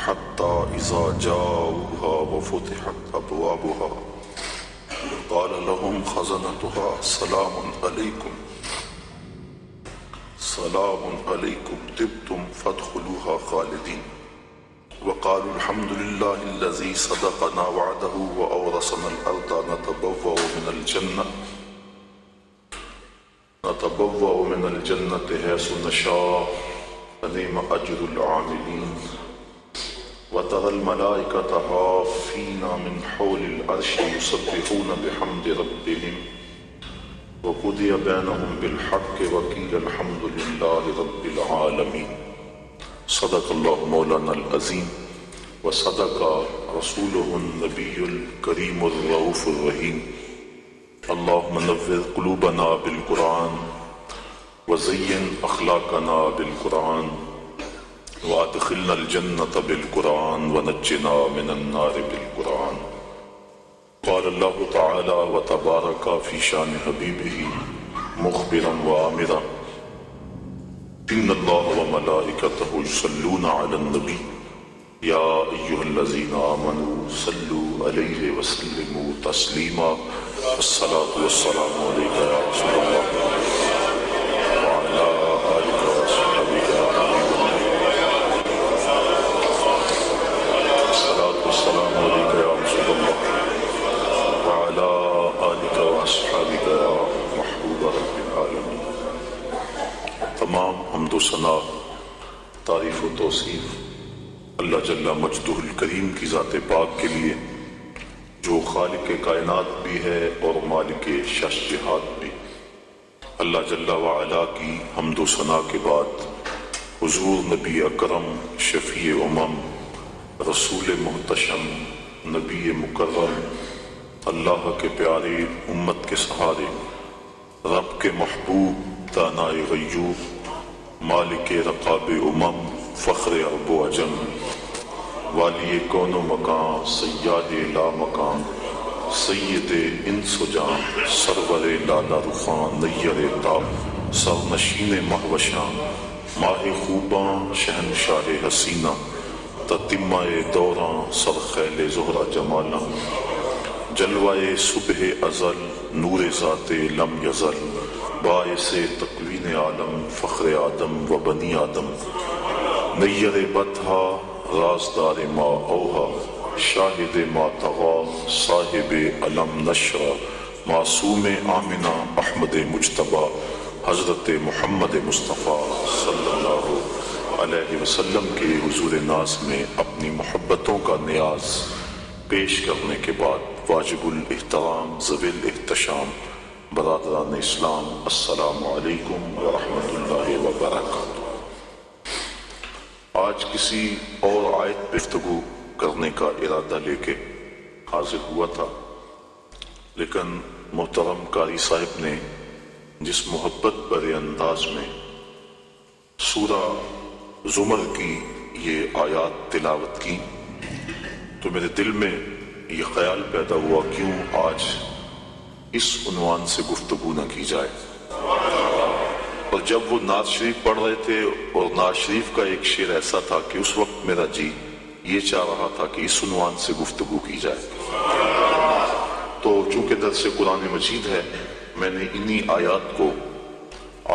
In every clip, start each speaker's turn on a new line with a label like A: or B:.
A: حتى إذا جاءوها وفتحت أبوابها قال لهم خزنتها سلام عليكم طبتم فادخلوها خالدين وقالوا الحمد لله الذي صدقنا وعده وأورثنا الأرض نتبوأ من الجنة حيث نشاء فنعم أجر العاملين وترى الملائكة حافين من حول العرش يسبحون بحمد ربهم وقضي بينهم بالحق وقيل الحمد لله رب العالمين صدق الله مولانا العظيم وصدق رسوله النبي الكريم الرؤوف الرحيم اللهم نور قلوبنا بالقرآن وزين أخلاقنا بالقرآن وادخلنا الجنة بالقرآن ونجنا من النار بالقرآن قال الله تعالى وتبارك في شان حبيبه مخبرا وآمرا إن الله وملائكته يصلون على النبي يا أيها الذين آمنوا صلوا عليه وسلموا تسليما الصلاة والسلام عليك يا رسول الله وعلى آلك وصحبك يا حبيب الله الصلاة والسلام عليك يا رسول الله وعلى آلك وصحبك يا محبوب رب العالمين تمام حمد و ثنا تعریف و توصیف اللہ جل مجدہ الکریم کی ذات پاک کے لیے جو خالق کائنات بھی ہے اور مالک شش جہات بھی۔ اللہ جل وعلا کی حمد و ثنا کے بعد حضور نبی اکرم شفیع امم رسول محتشم نبی مکرم اللہ کے پیارے امت کے سہارے رب کے محبوب دانائے غیوب مالک رقاب امم فخر عرب و عجم والی کون و مکان سیاد لا مکان سید انس و جان سرور لالا رخان نیر تاب سرنشین مہوشاں ماہ خوباں شہنشاہ حسینہ تتمہ دوراں سرخیل زہرہ جمالاں جلوائے صبح ازل نور ذات لم یزل باعث تکوین عالم فخر آدم و بنی آدم نیر بطحا رازدار ما اوہا شاہد ما تغا صاحب علم نشرہ معصوم آمنہ احمد مجتبہ حضرت محمد مصطفیٰ صلی اللہ علیہ وسلم کے حضور ناز میں اپنی محبتوں کا نیاز پیش کرنے کے بعد واجب الاحترام ذوی الاحتشام برادران اسلام السلام علیکم ورحمۃ اللہ وبرکاتہ۔ آج کسی اور آیت پہ گفتگو کرنے کا ارادہ لے کے حاضر ہوا تھا، لیکن محترم قاری صاحب نے جس محبت بھرے انداز میں سورہ زمر کی یہ آیات تلاوت کی تو میرے دل میں یہ خیال پیدا ہوا کیوں آج اس عنوان سے گفتگو نہ کی جائے۔ اور جب وہ نعت شریف پڑھ رہے تھے اور نعت شریف کا ایک شعر ایسا تھا کہ اس وقت میرا جی یہ چاہ رہا تھا کہ اس عنوان سے گفتگو کی جائے، تو چونکہ درس قرآن مجید ہے میں نے انہی آیات کو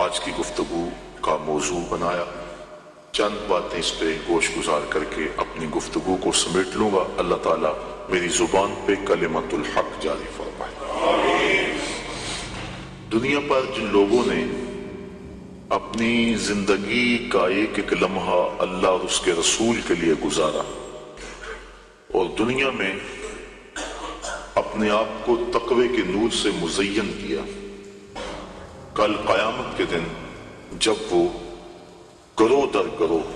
A: آج کی گفتگو کا موضوع بنایا۔ چند باتیں اس پہ گوش گزار کر کے اپنی گفتگو کو سمیٹ لوں گا۔ اللہ تعالیٰ میری زبان پہ کلمت الحق جاری فرمائے۔ دنیا پر جن لوگوں نے اپنی زندگی کا ایک ایک لمحہ اللہ اور اس کے رسول کے لیے گزارا اور دنیا میں اپنے آپ کو تقوی کے نور سے مزین کیا، کل قیامت کے دن جب وہ گروہ در گروہ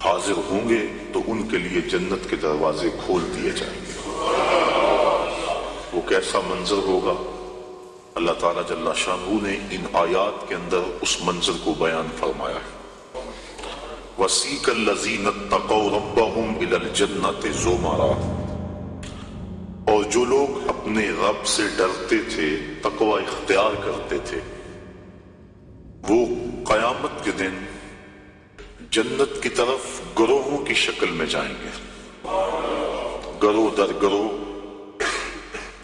A: حاضر ہوں گے تو ان کے لیے جنت کے دروازے کھول دیے جائیں گے۔ وہ کیسا منظر ہوگا؟ اللہ تعالیٰ جل شانہ نے ان آیات کے اندر اس منظر کو بیان فرمایا ہے۔ وَسِيقَ الَّذِينَ اتَّقَوْا رَبَّهُمْ إِلَى الْجَنَّةِ زُمَرًا، اور جو لوگ اپنے رب سے ڈرتے تھے، تقوی اختیار کرتے تھے، وہ قیامت کے دن جنت کی طرف گروہوں کی شکل میں جائیں گے، گروہ در گروہ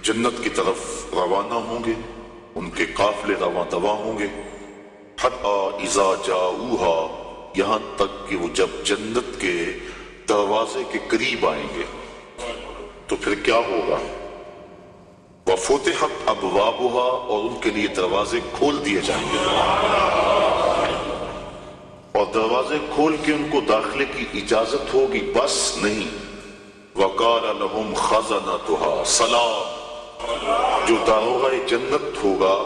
A: جنت کی طرف روانہ ہوں گے، ان کے قافلے رواں دواں ہوں گے، حتی اذا جاؤہا، یہاں تک کہ وہ جب جنت کے دروازے کے قریب آئیں گے تو پھر کیا ہوگا؟ وَفُتِحَتْ أَبْوَابُهَا، اور ان کے لیے دروازے کھول دیے جائیں گے، اور دروازے کھول کے ان کو داخلے کی اجازت ہوگی، بس نہیں، وَقَالَ لَهُمْ خَزَنَتُهَا سلام، جو داروغہ جنت ہوگا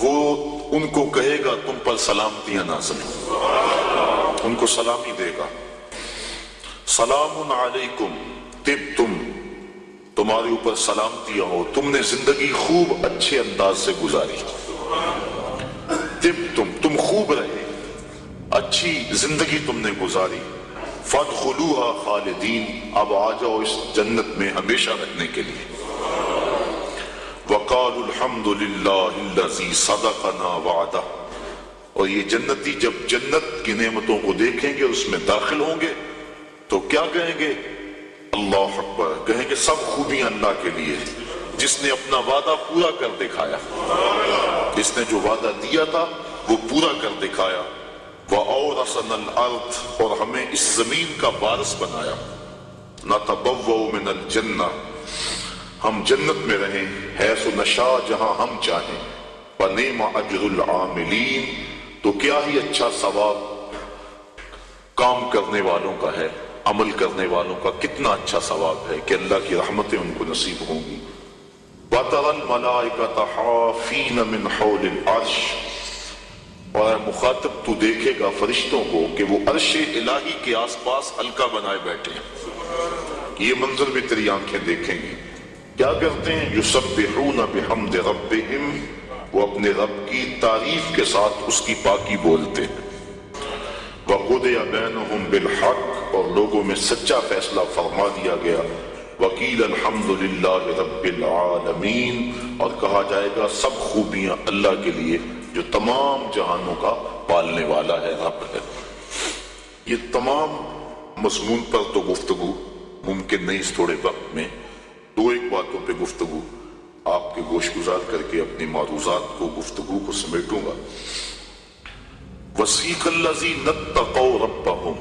A: وہ ان کو کہے گا تم پر سلامتیاں نازل ہوں، ان کو سلامی دے گا، سلام علیکم طبتم، تمہارے اوپر سلامتیاں ہو، تم نے زندگی خوب اچھے انداز سے گزاری، طبتم، تم خوب رہے، اچھی زندگی تم نے گزاری، فادخلوها خالدین، اب آ جاؤ اس جنت میں ہمیشہ رہنے کے لیے، وقالوا الحمد للہ الذی صدقنا وعدہ، اور یہ جنتی جب جنت کی نعمتوں کو دیکھیں گے، اس میں داخل ہوں گے تو کیا کہیں گے؟ اللہ اکبر، کہیں گے سب خوبیاں اللہ کے لیے جس نے اپنا وعدہ پورا کر دکھایا، جس نے جو وعدہ دیا تھا وہ پورا کر دکھایا، وَأَوْرَثَنَا الْأَرْضَ، اور ہمیں اس زمین کا وارث بنایا، نَتَبَوَّأُ مِنَ الْجَنَّةِ، ہم جنت میں رہیں، حیث نشاء، جہاں ہم چاہیں، وَنِعْمَ أَجْرُ الْعَامِلِينَ، تو کیا ہی اچھا ثواب کام کرنے والوں کا ہے، عمل کرنے والوں کا کتنا اچھا ثواب ہے کہ اللہ کی رحمتیں ان کو نصیب ہوں گی، وَتَرَى الْمَلَائِكَةَ حَافِينَ مِنْ حَوْلِ الْعَرْشِ، اور اے مخاطب تو دیکھے گا فرشتوں کو کہ وہ عرش الہی کے آس پاس حلقہ بنائے بیٹھے ہیں، یہ منظر بھی تیری آنکھیں دیکھیں گی، کیا کرتے ہیں؟ یسبحون بحمد ربہم، وہ اپنے رب کی تعریف کے ساتھ اس کی پاکی بولتے ہیں، وَقُضِیَ بَیْنُہُم بِالْحَقِّ، اور لوگوں میں سچا فیصلہ فرما دیا گیا، وَقِیلَ الْحَمْدُ لِلَّهِ رَبِّ الْعَالَمِينَ، اور کہا جائے گا سب خوبیاں اللہ کے لیے جو تمام جہانوں کا پالنے والا ہے، رب ہے۔ یہ تمام مضمون پر تو گفتگو ممکن نہیں اس تھوڑے وقت میں، دو ایک باتوں پہ گفتگو آپ کے گوش گزار کر کے اپنی معروضات کو، گفتگو کو سمیٹوں گا۔ وَسِیقَ الَّذِینَ اتَّقَوْا رَبَّهُمْ،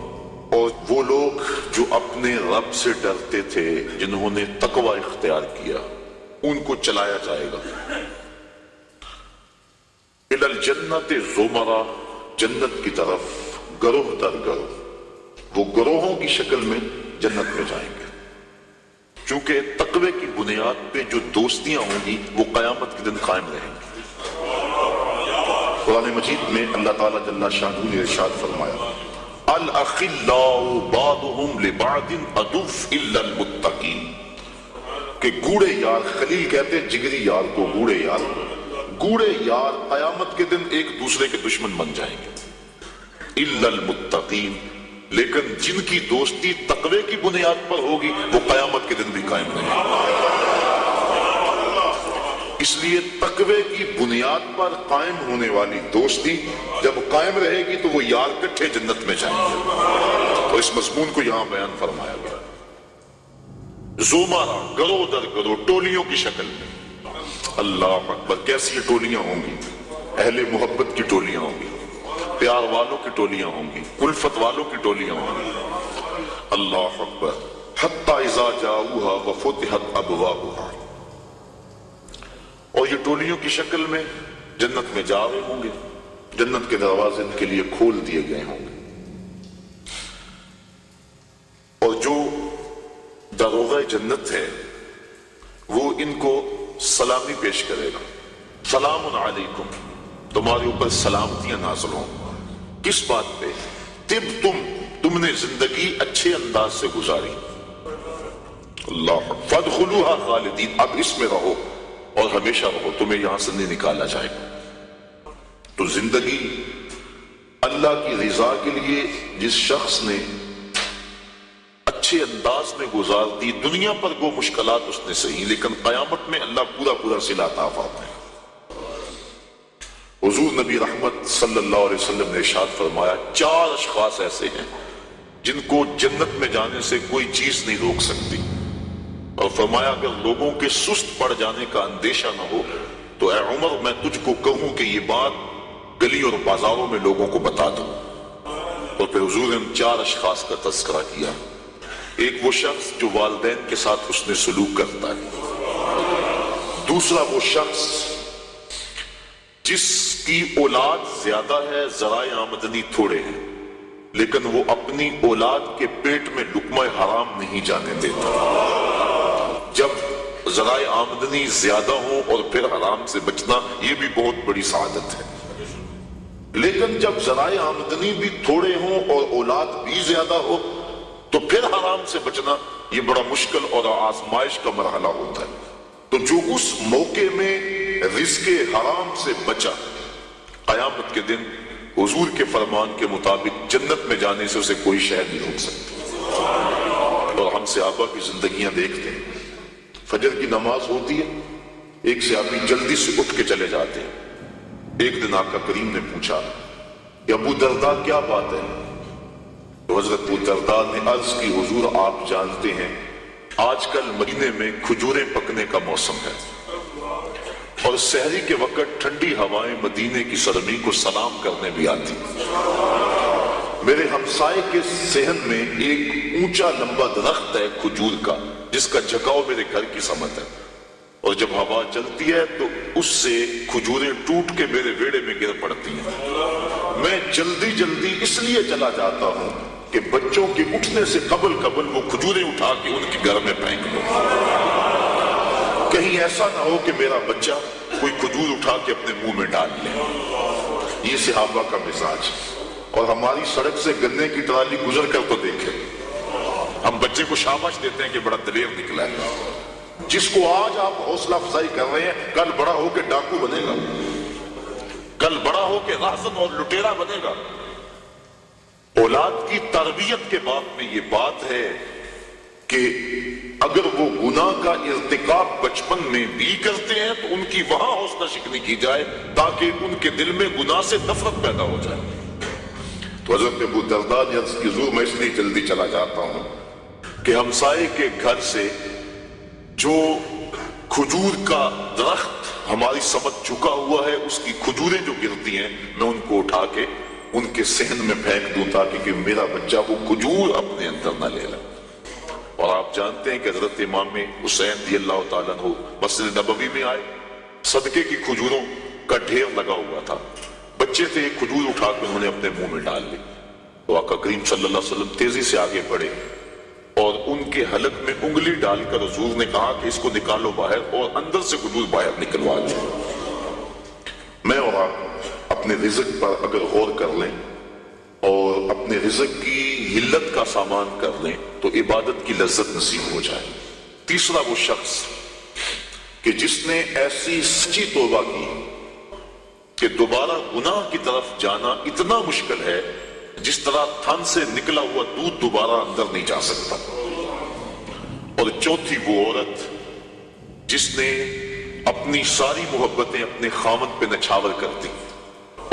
A: اور وہ لوگ جو اپنے رب سے ڈرتے تھے، جنہوں نے تقوی اختیار کیا، ان کو چلایا جائے گا، إِلَى الْجَنَّةِ زُمَرًا، جنت کی طرف گروہ در گروہ، وہ گروہوں کی شکل میں جنت میں جائیں گے، چونکہ تقوی کی بنیاد پہ جو دوستیاں ہوں گی وہ قیامت کے دن قائم رہیں گی۔ قرآن مجید میں اللہ تعالیٰ جل شانہ نے ارشاد فرمایا، الْأَخِلَّاءُ بَعْضُهُمْ لِبَعْضٍ عَدُوٌّ إِلَّا الْمُتَّقِينَ، کہ گوڑے یار، خلیل کہتے ہیں جگری یار کو، گوڑے یار، گوڑے یار قیامت کے دن ایک دوسرے کے دشمن بن جائیں گے، إِلَّا الْمُتَّقِينَ، لیکن جن کی دوستی تقوی کی بنیاد پر ہوگی وہ قیامت کے دن بھی قائم رہیں گے۔ اس لیے تقوی کی بنیاد پر قائم ہونے والی دوستی جب قائم رہے گی تو وہ یار کٹھے جنت میں جائیں گے، اور اس مضمون کو یہاں بیان فرمایا گیا، زمرہ، گروہ در گروہ، ٹولیوں کی شکل میں۔ اللہ اکبر، کیسی ٹولیاں ہوں گی؟ اہل محبت کی ٹولیاں ہوں گی، پیار والوں کی ٹولیاں ہوں گی، الفت والوں کی ٹولیاں ہوں گی، اللہ اکبر، حتی اذا جاؤہا وفتحت ابوابہا، اور یہ ٹولیوں کی شکل میں جنت میں جا رہے ہوں گے، جنت کے دروازے ان کے لیے کھول دیے گئے ہوں گے، اور جو داروغہ جنت ہے وہ ان کو سلامی پیش کرے گا، سلام علیکم، تمہارے اوپر سلامتیاں نازل ہوں، کس بات پہ؟ تم نے زندگی اچھے انداز سے گزاری، اللہ، فادخلوها خالدین، اب اس میں رہو اور ہمیشہ رہو، تمہیں یہاں سے نہیں نکالا جائے گا۔ تو زندگی اللہ کی رضا کے لیے جس شخص نے اچھے انداز میں گزار دی، دنیا پر وہ مشکلات اس نے سہی، لیکن قیامت میں اللہ پورا صلہ عطا فرمائے گا، حضور نبی رحمت صلی اللہ علیہ وسلم نے ارشاد فرمایا 4 اشخاص ایسے ہیں جن کو جنت میں جانے سے کوئی چیز نہیں روک سکتی، اور فرمایا اگر لوگوں کے سست پڑ جانے کا اندیشہ نہ ہو تو اے عمر میں تجھ کو کہوں کہ یہ بات گلی اور بازاروں میں لوگوں کو بتا دوں۔ اور پھر حضور نے ان 4 اشخاص کا تذکرہ کیا۔ ایک وہ شخص جو والدین کے ساتھ حسن سلوک کرتا ہے، دوسرا وہ شخص جس کی اولاد زیادہ ہے ذرائع آمدنی تھوڑے ہیں لیکن وہ اپنی اولاد کے پیٹ میں لقمہ حرام نہیں جانے دیتا۔ جب ذرائع آمدنی زیادہ ہوں اور پھر حرام سے بچنا یہ بھی بہت بڑی سعادت ہے، لیکن جب ذرائع آمدنی بھی تھوڑے ہوں اور اولاد بھی زیادہ ہو تو پھر حرام سے بچنا یہ بڑا مشکل اور آزمائش کا مرحلہ ہوتا ہے۔ تو جو اس موقع میں رزق حرام سے بچا، قیامت کے دن حضور کے فرمان کے مطابق جنت میں جانے سے اسے کوئی شے نہیں روک سکتی۔ اور ہم صحابہ کی زندگیاں دیکھتے ہیں، فجر کی نماز ہوتی ہے، ایک صحابی جلدی سے اٹھ کے چلے جاتے ہیں۔ ایک دن آقا کریم نے پوچھا کہ ابو درداء کیا بات ہے؟ تو حضرت ابو درداء نے عرض کی حضور آپ جانتے ہیں آج کل مدینے میں کھجوریں پکنے کا موسم ہے اور سحری کے وقت ٹھنڈی ہوائیں مدینے کی سرزمین کو سلام کرنے بھی آتی۔ میرے ہمسائے کے صحن میں ایک اونچا لمبا درخت ہے کھجور کا جس کا جھکاؤ میرے گھر کی سمت ہے، اور جب ہوا چلتی ہے تو اس سے کھجوریں ٹوٹ کے میرے ویڑے میں گر پڑتی ہیں۔ میں جلدی جلدی اس لیے چلا جاتا ہوں کہ بچوں کے اٹھنے سے قبل وہ کھجوریں اٹھا کے ان کے گھر میں پھینک دو، کہیں ایسا نہ ہو کہ میرا بچہ کوئی کھجور اٹھا کے اپنے منہ میں ڈال لے۔ یہ صحابہ کا مزاج۔ اور ہماری سڑک سے گنے کی ٹرالی گزر کر تو دیکھیں، ہم بچے کو شاباش دیتے ہیں کہ بڑا دلیر نکلا ہے۔ جس کو آج آپ حوصلہ افزائی کر رہے ہیں کل بڑا ہو کے ڈاکو بنے گا، کل بڑا ہو کے راہزن اور لٹیرا بنے گا۔ اولاد کی تربیت کے باب میں یہ بات ہے کہ اگر وہ گناہ کا ارتکاب بچپن میں بھی کرتے ہیں تو ان کی وہاں حوصلہ شکنی کی جائے تاکہ ان کے دل میں گناہ سے نفرت پیدا ہو جائے۔ تو حضرت ابو درداء نے عرض کی حضور میں اس لیے جلدی چلا جاتا ہوں کہ ہمسائے کے گھر سے جو کھجور کا درخت ہماری سمت چکا ہوا ہے اس کی کھجوریں جو گرتی ہیں میں ان کو اٹھا کے ان کے صحن میں پھینک دوں تاکہ کہ میرا بچہ وہ کھجور اپنے اندر نہ لے لے۔ اور آپ جانتے ہیں کہ حضرت امام حسین رضی اللہ تعالیٰ عنہ مسجد نبوی میں آئے، صدقے کی کھجوروں کا ڈھیر لگا ہوا تھا، بچے تھے ایک کھجور اٹھا کے انہوں نے اپنے منہ میں ڈال لی۔ تو آقا کریم صلی اللہ علیہ وسلم تیزی سے آگے بڑھے اور ان کے حلق میں انگلی ڈال کر حضور نے کہا کہ اس کو نکالو باہر اور اندر سے کھجور باہر نکلوا دو۔ میں اور آپ اپنے رزق پر اگر غور کر لیں اور اپنے رزق کی حلت کا سامان کر لیں تو عبادت کی لذت نصیب ہو جائے۔ تیسرا وہ شخص کہ جس نے ایسی سچی توبہ کی کہ دوبارہ گناہ کی طرف جانا اتنا مشکل ہے جس طرح تھن سے نکلا ہوا دودھ دوبارہ اندر نہیں جا سکتا۔ اور چوتھی وہ عورت جس نے اپنی ساری محبتیں اپنے خامد پہ نچھاور کر دی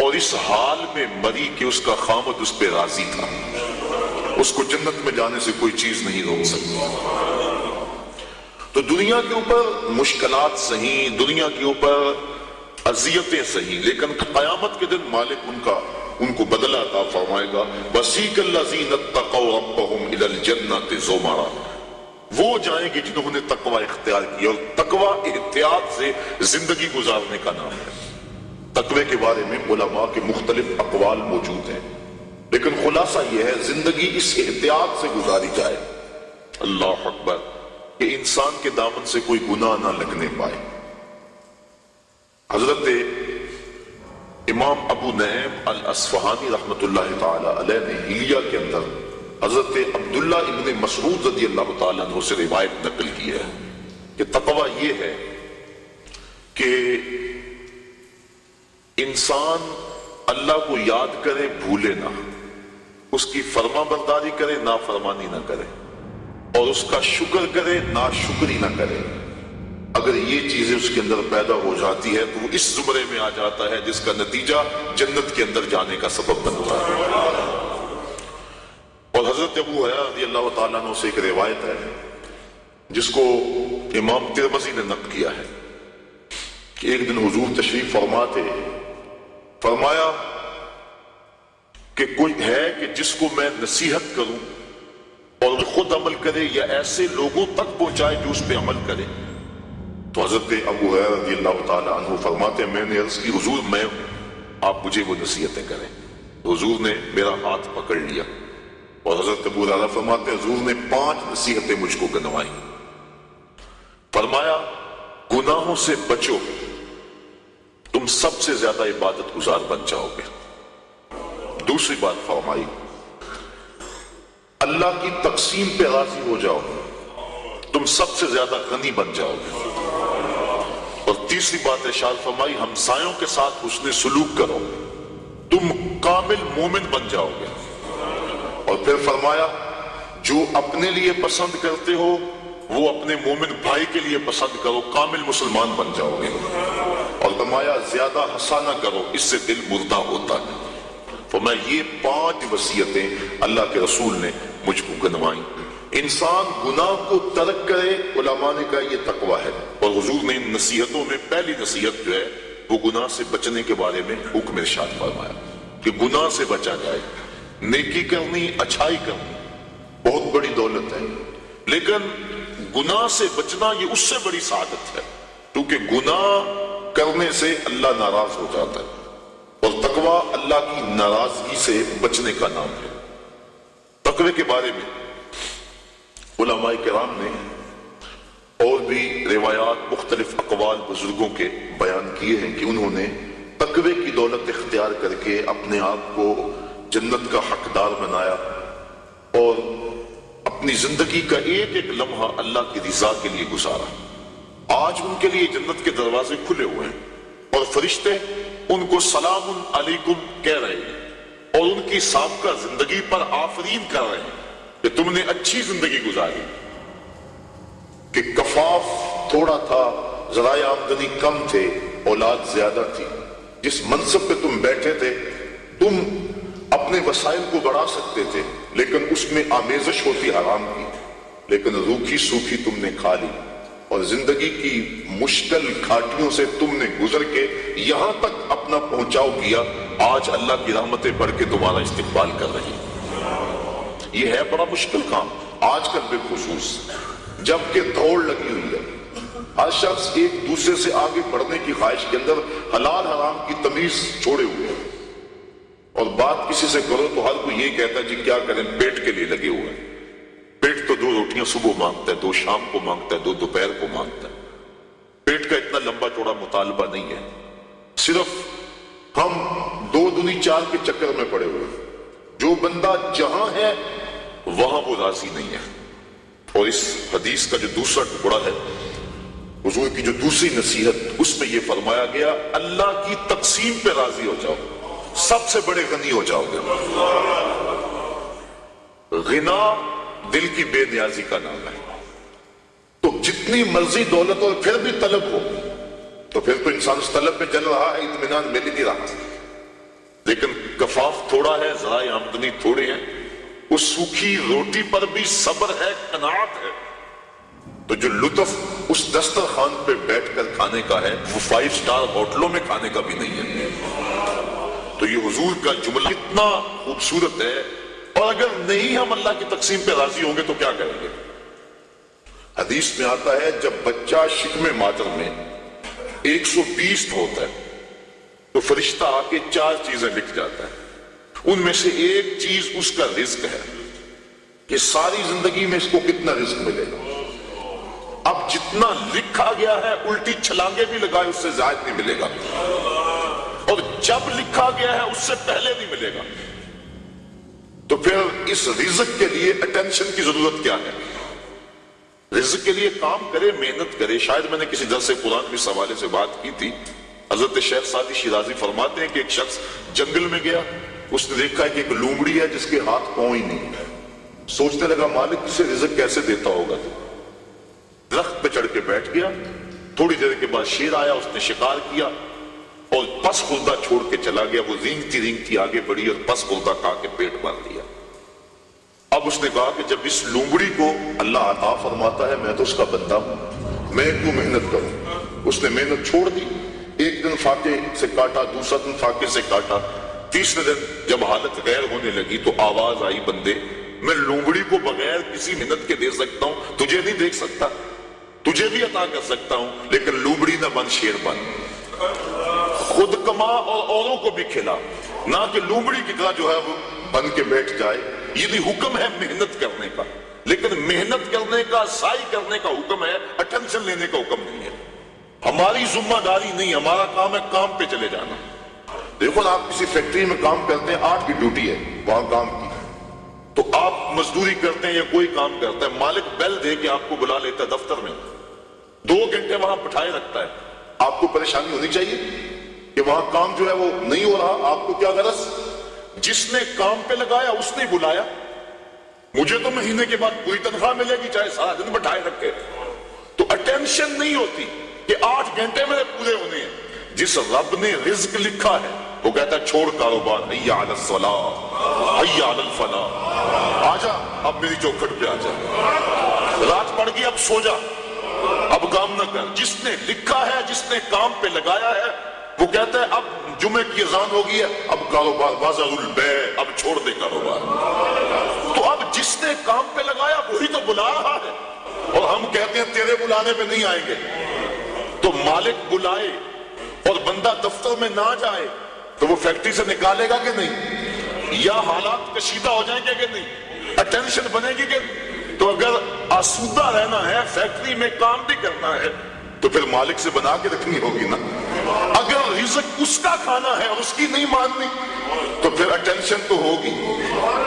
A: اور اس حال میں مری کہ اس کا خامد اس پہ راضی تھا، اس کو جنت میں جانے سے کوئی چیز نہیں روک سکتی۔ تو دنیا کے اوپر مشکلات سہی، دنیا کے اوپر اذیتیں سہی، لیکن قیامت کے دن مالک ان کو بدلہ عطا فرمائے گا۔ وَسِيقَ الَّذِينَ اتَّقَوْا رَبَّهُمْ إِلَى الْجَنَّةِ زُمَرًا، وہ جائیں گے جنہوں نے تقوی اختیار کیا، اور تقوی احتیاط سے زندگی گزارنے کا نام ہے۔ تقوی کے بارے میں علماء کے مختلف اقوال موجود ہیں، لیکن خلاصہ یہ ہے زندگی اس احتیاط سے گزاری جائے، اللہ اکبر، کہ انسان کے دامن سے کوئی گناہ نہ لگنے پائے۔ حضرت امام ابو نعیم الاصفہانی رحمت اللہ تعالی علیہ نے حلیہ کے اندر حضرت عبداللہ ابن مسعود رضی اللہ تعالیٰ عنہ سے روایت نقل کی ہے کہ تقوی یہ ہے کہ انسان اللہ کو یاد کرے بھولے نہ، اس کی فرما برداری کرے نافرمانی نہ کرے، اور اس کا شکر کرے ناشکری نہ کرے، اگر یہ چیزیں اس کے اندر پیدا ہو جاتی ہے تو وہ اس زمرے میں آ جاتا ہے جس کا نتیجہ جنت کے اندر جانے کا سبب بنتا ہے۔ اور حضرت ابو ہریرہ رضی اللہ تعالیٰ عنہ سے ایک روایت ہے جس کو امام ترمذی نے نقل کیا ہے کہ ایک دن حضور تشریف فرما تھے، فرمایا کہ کوئی ہے کہ جس کو میں نصیحت کروں اور وہ خود عمل کرے یا ایسے لوگوں تک پہنچائے جو اس پہ عمل کرے؟ تو حضرت ابو ہریرہ رضی اللہ تعالیٰ عنہ فرماتے ہیں میں نے عرض کی حضور میں ہوں، آپ مجھے وہ نصیحتیں کریں۔ حضور نے میرا ہاتھ پکڑ لیا اور حضرت ابو ہریرہ فرماتے ہیں حضور نے 5 نصیحتیں مجھ کو گنوائیں۔ فرمایا گناہوں سے بچو، تم سب سے زیادہ عبادت گزار بن جاؤ گے۔ دوسری بات فرمائی اللہ کی تقسیم پہ راضی ہو جاؤ، تم سب سے زیادہ غنی بن جاؤ گے۔ اور تیسری بات ارشاد فرمائی ہمسایوں کے ساتھ حسن سلوک کرو، تم کامل مومن بن جاؤ گے۔ اور پھر فرمایا جو اپنے لیے پسند کرتے ہو وہ اپنے مومن بھائی کے لیے پسند کرو، کامل مسلمان بن جاؤ گے۔ اور فرمایا زیادہ ہنسا نہ کرو، اس سے دل مردہ ہوتا ہے۔ فرمایا یہ 5 وصیتیں اللہ کے رسول نے مجھ کو گنوائیں۔ انسان گناہ کو ترک کرے، علماء نے کہا یہ تقویٰ ہے۔ اور حضور نے ان نصیحتوں میں پہلی نصیحت جو ہے وہ گناہ سے بچنے کے بارے میں حکم ارشاد فرمایا کہ گناہ سے بچا جائے۔ نیکی کرنی، اچھائی کرنی بہت بڑی دولت ہے، لیکن گناہ سے بچنا یہ اس سے بڑی سعادت ہے، کیونکہ گناہ کرنے سے اللہ ناراض ہو جاتا ہے اور تقویٰ اللہ کی ناراضگی سے بچنے کا نام ہے۔ تقوی کے بارے میں علماء کرام نے اور بھی روایات، مختلف اقوال بزرگوں کے بیان کیے ہیں کہ انہوں نے تقوی کی دولت اختیار کر کے اپنے آپ کو جنت کا حقدار بنایا اور اپنی زندگی کا ایک ایک لمحہ اللہ کی رضا کے لیے گزارا۔ آج ان کے لیے جنت کے دروازے کھلے ہوئے ہیں اور فرشتے ان کو سلام علیکم کہہ رہے ہیں اور ان کی سابقہ زندگی پر آفرین کر رہے ہیں کہ تم نے اچھی زندگی گزاری، کہ کفاف تھوڑا تھا، ذرائع آمدنی کم تھے، اولاد زیادہ تھی، جس منصب پہ تم بیٹھے تھے تم اپنے وسائل کو بڑھا سکتے تھے لیکن اس میں آمیزش ہوتی حرام کی، لیکن روکھی سوکھی تم نے کھا لی اور زندگی کی مشکل گھاٹیوں سے تم نے گزر کے یہاں تک اپنا پہنچاؤ کیا۔ آج اللہ کی رحمتیں بڑھ کے تمہارا استقبال کر رہی ہیں۔ یہ ہے بڑا مشکل کام آج کل بالخصوص، جبکہ دوڑ لگی ہوئی ہے، ہر شخص ایک دوسرے سے آگے بڑھنے کی خواہش کے اندر حلال حرام کی تمیز چھوڑے ہوئے ہیں، اور بات کسی سے کرو تو ہر کوئی یہ کہتا ہے جی کیا کریں، پیٹ کے لیے لگے ہوئے ہیں۔ پیٹ تو 2 روٹیاں صبح مانگتا ہے، 2 شام کو مانگتا ہے، 2 دوپہر کو مانگتا ہے۔ پیٹ کا اتنا لمبا چوڑا مطالبہ نہیں ہے، صرف ہم 2 دنی 4 کے چکر میں پڑے ہوئے ہیں۔ جو بندہ جہاں ہے وہاں وہ راضی نہیں ہے۔ اور اس حدیث کا جو دوسرا ٹکڑا ہے، حضور کی جو دوسری نصیحت، اس میں یہ فرمایا گیا اللہ کی تقسیم پہ راضی ہو جاؤ، سب سے بڑے غنی ہو جاؤ گے۔ غنا دل کی بے نیازی کا نام ہے، تو جتنی مرضی دولت اور پھر بھی طلب ہو تو پھر تو انسان اس طلب میں چل رہا ہے، اطمینان مل نہیں رہا۔ لیکن کفاف تھوڑا ہے، ذرائع آمدنی تھوڑے ہیں، اس سوکھی روٹی پر بھی صبر ہے، قناعت ہے، تو جو لطف اس دسترخوان پہ بیٹھ کر کھانے کا ہے وہ 5 سٹار ہوٹلوں میں کھانے کا بھی نہیں ہے۔ تو یہ حضور کا جملہ اتنا خوبصورت ہے، اور اگر نہیں ہم اللہ کی تقسیم پہ راضی ہوں گے تو کیا کریں گے؟ حدیث میں آتا ہے جب بچہ شکم مادر میں 120 ہوتا ہے تو فرشتہ آ کے 4 چیزیں لکھ جاتا ہے، ان میں سے ایک چیز اس کا رزق ہے کہ ساری زندگی میں اس کو کتنا رزق ملے گا۔ اب جتنا لکھا گیا ہے الٹی چھلانگے بھی لگائے اس سے زائد نہیں ملے گا، اور جب لکھا گیا ہے اس سے پہلے نہیں ملے گا۔ تو پھر اس رزق کے لیے اٹینشن کی ضرورت کیا ہے؟ رزق کے لیے کام کرے، محنت کرے۔ شاید میں نے کسی درس قرآن میں اس حوالے سے بات کی تھی، حضرت شیخ سعدی شیرازی فرماتے ہیں کہ ایک شخص جنگل میں گیا، اس نے دیکھا کہ ایک لومڑی ہے جس کے ہاتھ پاؤں ہی نہیں ہے، سوچنے لگا مالک اسے رزق کیسے دیتا ہوگا، درخت پہ چڑھ کے بیٹھ گیا
B: تھوڑی دیر کے بعد شیر آیا، اس نے شکار کیا اور پس خلدہ چھوڑ کے چلا گیا. وہ رینگتی رینگتی آگے بڑھی اور پس خلدہ کھا کے پیٹ بھر لیا. اب اس نے کہا کہ جب اس لومڑی کو اللہ عطا فرماتا ہے، میں تو اس کا بندہ ہوں، میں کیوں محنت کروں. اس نے محنت چھوڑ دی. ایک دن فاقے سے کاٹا، دوسرا دن فاقے سے کاٹا، تیسرے دن جب حالت غیر ہونے لگی تو آواز آئی، بندے میں لومڑی کو بغیر کسی محنت کے دے سکتا ہوں، تجھے نہیں دیکھ سکتا، تجھے بھی عطا کر سکتا ہوں، لیکن لومڑی نہ بن، شیر بن. خود کما اور اوروں کو بھی کھلا، نہ کہ لومڑی کی طرح جو ہے وہ بن کے بیٹھ جائے. یہ بھی حکم ہے محنت کرنے کا، لیکن محنت کرنے کا، سائی کرنے کا حکم ہے، اٹینشن لینے کا حکم نہیں ہے. ہماری ذمہ داری نہیں، ہمارا کام ہے کام پہ چلے جانا. دیکھو آپ کسی فیکٹری میں کام کرتے ہیں، 8 کی ڈیوٹی ہے وہاں کام کی، تو آپ مزدوری کرتے ہیں یا کوئی کام کرتا ہے، مالک بیل دے کے آپ کو بلا لیتا ہے دفتر میں، 2 گھنٹے وہاں بٹھائے رکھتا ہے. آپ کو پریشانی ہونی چاہیے کہ وہاں کام جو ہے وہ نہیں ہو رہا. آپ کو کیا غرض؟ جس نے کام پہ لگایا اس نے بلایا. مجھے تو مہینے کے بعد پوری تنخواہ ملے گی چاہے سارا دن بٹھائے رکھے. تو اٹینشن نہیں ہوتی کہ 8 گھنٹے میرے پورے ہونے ہیں. جس رب نے رزق لکھا ہے وہ کہتا ہے چھوڑ کاروبار، حیا علی الصلاۃ، حیا علی الفلاح، آجا اب میری چوکھٹ پہ آجا، رات پڑ گئی اب سو جا، اب کام نہ کر. جس نے لکھا ہے، جس نے کام پہ لگایا ہے، وہ کہتا ہے اب جمعے کی اذان ہو گئی ہے، اب کاروبار بازار البیع، اب چھوڑ دے کاروبار. تو اب جس نے کام پہ لگایا وہی تو بلا رہا ہے، اور ہم کہتے ہیں تیرے بلانے پہ نہیں آئیں گے. تو مالک بلائے اور بندہ دفتر میں نہ جائے تو وہ فیکٹری سے نکالے گا کہ نہیں؟ یا حالات کشیدہ ہو جائیں گے کہ نہیں؟ اٹینشن بنے گی کہ نہیں؟ تو اگر آسودہ رہنا ہے، فیکٹری میں کام بھی کرنا ہے، تو پھر مالک سے بنا کے رکھنی ہوگی نا. اگر رزق اس کا کھانا ہے اور اس کی نہیں ماننی تو پھر اٹینشن تو ہوگی.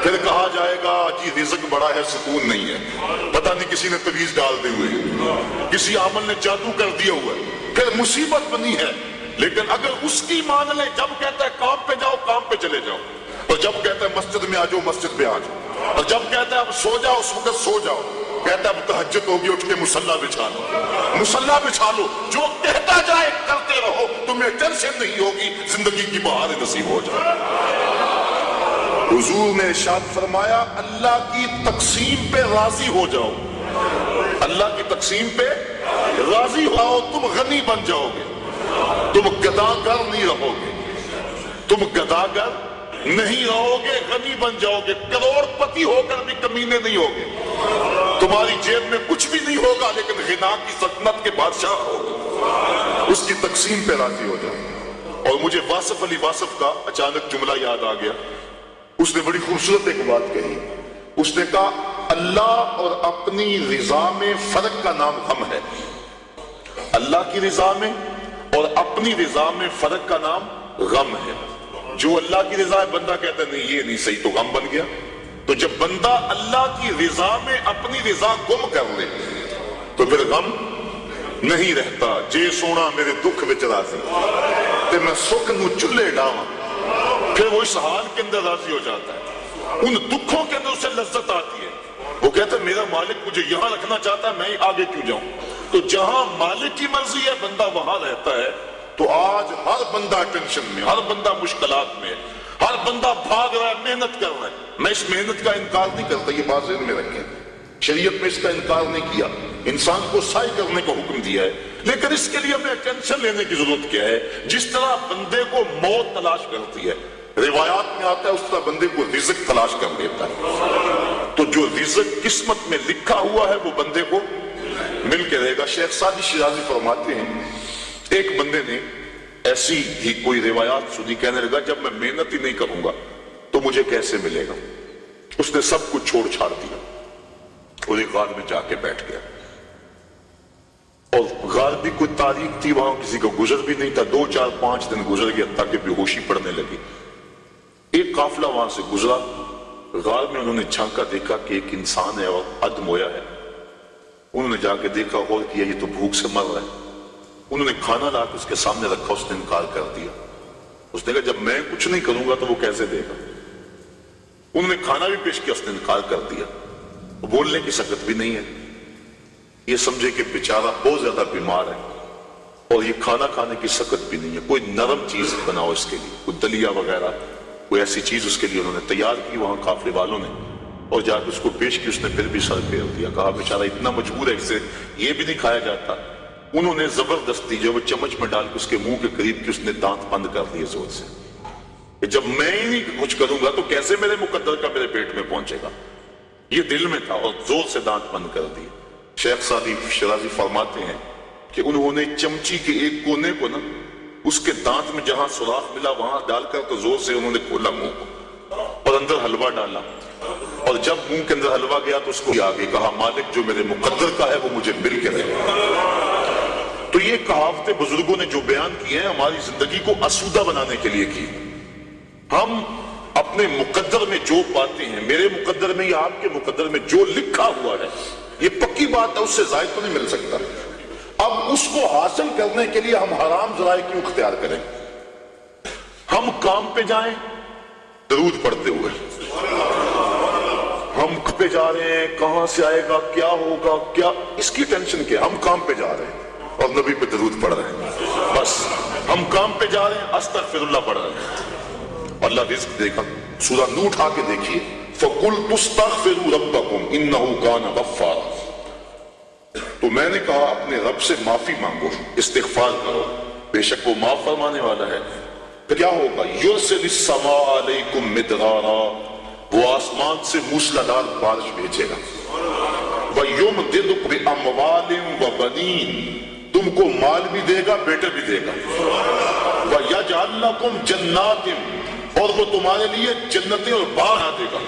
B: پھر کہا جائے گا جی رزق بڑا ہے، سکون نہیں ہے، پتہ نہیں کسی نے تویز ڈال دی ہوئی، کسی عامل نے جادو کر دیا ہوا ہے، پھر مصیبت بنی ہے. لیکن اگر اس کی مان لے، جب کہتا ہے کام پہ جاؤ کام پہ چلے جاؤ، اور جب کہتا ہے مسجد میں آ جاؤ مسجد میں آ جاؤ، اور جب کہتا ہے اب سو جاؤ اس وقت سو جاؤ، کہتا ہے اب تہجد ہوگی اٹھ کے مصلی بچھا لو، مصلی بچھا لو. جو کہتا جائے کرتے رہو، تمہیں ٹینشن نہیں ہوگی، زندگی کی بہار نصیب ہو جائے. حضور نے ارشاد فرمایا اللہ کی تقسیم پہ راضی ہو جاؤ، اللہ کی تقسیم پہ راضی ہو، تم غنی بن جاؤ گے، تم گداگر نہیں رہو گے، تم گداگر نہیں رہو گے، غنی بن جاؤ گے. کروڑ پتی ہو کر بھی کمینے نہیں ہوگے، تمہاری جیب میں کچھ بھی نہیں ہوگا لیکن غنا کی سلطنت کے بادشاہ ہوگا. اس کی تقسیم پہ راضی ہو جاؤ. اور مجھے واصف علی واصف کا اچانک جملہ یاد آ گیا. اس نے بڑی خوبصورت ایک بات کہی. اس نے کہا اللہ اور اپنی رضا میں فرق کا نام غم ہے. اللہ کی رضا میں اور اپنی رضا میں فرق کا نام غم ہے. جو اللہ کی رضا ہے بندہ کہتا ہے نہیں یہ نہیں صحیح، تو غم بن گیا. تو جب بندہ اللہ کی رضا میں اپنی رضا گم کر لے تو پھر غم نہیں رہتا. جے سونا میرے دکھ وچ راضی تے میں سکھ نو چلے ڈاواں، پھر وہ اس حال کے اندر راضی ہو جاتا ہے. ان دکھوں کے اندر اسے لذت آتی ہے. وہ کہتا ہے میرا مالک مجھے یہاں رکھنا چاہتا ہے، میں آگے کیوں جاؤں. تو جہاں مالک کی مرضی ہے بندہ وہاں رہتا ہے. تو آج ہر بندہ ٹینشن میں، ہر بندہ مشکلات میں، ہر بندہ بھاگ رہا ہے، محنت کر رہا ہے. میں اس محنت کا انکار نہیں کرتا، یہ بات ذہن میں رکھیں. شریعت میں اس کا انکار نہیں کیا، انسان کو سعی کرنے کا حکم دیا ہے. لیکن اس کے لیے ہمیں ٹینشن لینے کی ضرورت کیا ہے؟ جس طرح بندے کو موت تلاش کرتی ہے، روایات میں آتا ہے اس طرح بندے کو رزق تلاش کر لیتا ہے. تو جو رزق قسمت میں لکھا ہوا ہے وہ بندے کو مل کے رہے گا. شیخ سعدی شیرازی فرماتے ہیں ایک بندے نے ایسی ہی کوئی روایات سنی، کہنے لگا جب میں محنت ہی نہیں کروں گا تو مجھے کیسے ملے گا. اس نے سب کچھ چھوڑ چھاڑ دیا اور ایک غار میں جا کے بیٹھ گیا. اور غار بھی کوئی تاریخ تھی، وہاں کسی کا گزر بھی نہیں تھا. 2 4 5 دن گزر گیا تاکہ بے ہوشی پڑنے لگی. ایک قافلہ وہاں سے گزرا، غار میں انہوں نے جھانکا، دیکھا کہ ایک انسان ہے اور ادم ہویا ہے. انہوں نے جا کے دیکھا، غور کیا یہ تو بھوک سے مر رہا ہے. انہوں نے کھانا لا کے اس کے سامنے رکھا، اس نے انکار کر دیا. اس نے کہا جب میں کچھ نہیں کروں گا تو وہ کیسے دے گا. انہوں نے کھانا بھی پیش کیا، اس نے انکار کر دیا. بولنے کی سکت بھی نہیں ہے. یہ سمجھے کہ بیچارہ بہت زیادہ بیمار ہے. اور یہ کھانا کھانے کی سکت بھی نہیں ہے، کوئی نرم چیز بناؤ اس کے لیے، کوئی دلیا وغیرہ کوئی ایسی چیز اس کے لیے انہوں نے تیار کی وہاں قافلے والوں نے، اور جا کے اس کو پیش کی، اس نے پھر بھی سر پھیر دیا، کہا بیچارہ اتنا مجبور ہے، اس سے یہ بھی نہیں کھایا جاتا۔ انہوں نے زبردستی جو وہ چمچ میں ڈال کے اس کے منہ کے قریب کی اس نے دانت بند کر دیے زور سے، کہ جب میں ہی نہیں کچھ کروں گا تو کیسے میرے مقدر کا میرے پیٹ میں پہنچے گا، یہ دل میں تھا، اور زور سے دانت بند کر دیے۔ شیخ سعدی شیرازی فرماتے ہیں کہ انہوں نے چمچی کے ایک کونے کو نا اس کے دانت میں جہاں سوراخ ملا وہاں ڈال کر تو زور سے انہوں نے کھولا منہ کو اور اندر حلوہ ڈالا، اور جب منہ کے اندر حلوہ گیا تو اس کو آگے کہا مالک جو میرے مقدر کا ہے وہ مجھے مل کے رہے۔ تو یہ کہاوتیں بزرگوں نے جو بیان کی ہیں ہماری زندگی کو آسودہ بنانے کے لیے کی۔ ہم اپنے مقدر میں جو پاتے ہیں، میرے مقدر میں یا آپ کے مقدر میں جو لکھا ہوا ہے، یہ پکی بات ہے، اس سے زائد تو نہیں مل سکتا۔ اب اس کو حاصل کرنے کے لیے ہم حرام ذرائع کیوں اختیار کریں؟ ہم کام پہ جائیں درود پڑھتے ہوئے، ہم پہ جا رہے ہیں، کہاں سے آئے گا، کیا ہوگا، کیا اس کی ٹینشن کیا؟ ہم کام پہ جا رہے ہیں اور نبی پہ درود پڑھ رہے ہیں، بس ہم کام پہ جا رہے ہیں استغفر اللہ پڑھ رہے ہیں۔ اللہ رزق دے گا، سورہ نوح اٹھا کے دیکھیے، فَقُلْتُ اسْتَغْفِرُوا رَبَّكُمْ إِنَّهُ كَانَ غَفَّارًا، تو میں نے کہا اپنے رب سے معافی مانگو، استغفار کرو، بے شک وہ معاف فرمانے والا ہے۔ پھر کیا ہوگا؟ يُرْسِلِ السَّمَاءَ عَلَيْكُمْ مِدْرَارًا، وہ آسمان سے موسلادھار بارش بھیجے گا، وَيُمْدِدُكُم بِأَمْوَالٍ وَبَنِينَ، تم کو مال بھی دے گا بیٹے بھی دے گا، وَيَجْعَلْ لَكُمْ جَنَّاتٍ، اور وہ تمہارے لیے جنتیں اور باغ بنا دے گا،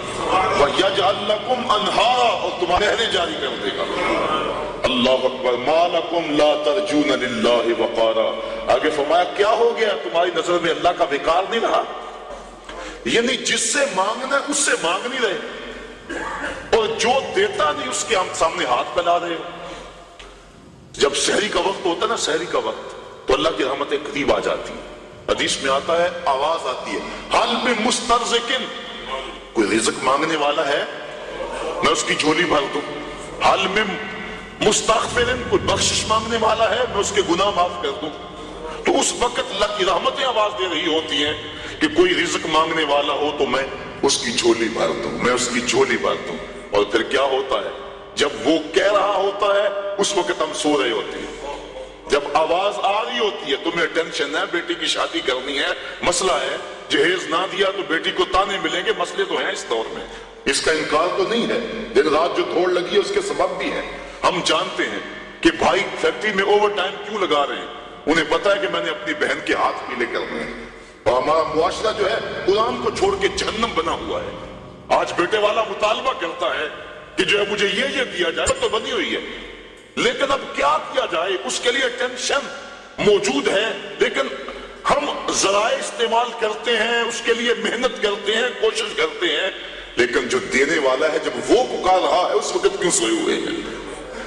B: وَيَجْعَلْ لَكُمْ أَنْهَارًا، اور تمہارے نہریں جاری کر دے گا۔ اللہ اکبر، مَا لَكُمْ لَا تَرْجُونَ لِلَّهِ وَقَارًا، آگے فرمایا کیا ہو گیا، تمہاری نظر میں اللہ کا وقار نہیں رہا؟ یعنی جس سے مانگنا ہے اس سے مانگ نہیں رہے، اور جو دیتا نہیں اس کے ہم سامنے ہاتھ پھیلا رہے ہو۔ جب سحری کا وقت ہوتا ہے نا، سحری کا وقت، تو اللہ کی رحمتیں قریب آ جاتی ہیں۔ حدیث میں آتا ہے، آواز آتی ہے، حل من مسترزقن، کوئی رزق مانگنے والا ہے میں اس کی جھولی بھر دوں، حل من مستغفرن، کوئی بخشش مانگنے والا ہے میں اس کے گناہ معاف کر دوں۔ تو اس وقت اللہ کی رحمتیں آواز دے رہی ہوتی ہیں کہ کوئی رزق مانگنے والا ہو تو میں اس کی جھولی بھر دوں، میں اس کی جھولی بھر دوں۔ اور پھر کیا ہوتا ہے؟ جب وہ کہہ رہا ہوتا ہے اس وقت ہم سو رہے ہوتے ہیں، جب آواز آ رہی ہوتی ہے تمہیں ٹینشن ہے، بیٹی کی شادی کرنی ہے، مسئلہ ہے، جہیز نہ دیا تو بیٹی کو تانے ملیں گے، مسئلے تو ہیں اس دور میں، اس کا انکار تو نہیں ہے، دن رات جو دوڑ لگی ہے اس کے سبب بھی ہے۔ ہم جانتے ہیں کہ بھائی فیکٹری میں اوور ٹائم کیوں لگا رہے ہیں، انہیں پتا ہے کہ میں نے اپنی بہن کے ہاتھ پیلے کرنے ہیں، اور ہمارا معاشرہ جو ہے قرآن کو چھوڑ کے جہنم بنا ہوا ہے۔ آج بیٹے والا مطالبہ کرتا ہے کہ جو ہے مجھے یہ دیا جائے، تو بنی ہوئی ہے، لیکن اب کیا کیا جائے، اس کے لیے ٹینشن موجود ہے، لیکن ہم ذرائع استعمال کرتے ہیں، اس کے لیے محنت کرتے ہیں، کوشش کرتے ہیں، لیکن جو دینے والا ہے جب وہ پکار رہا ہے اس وقت کیوں سوئے ہوئے ہیں؟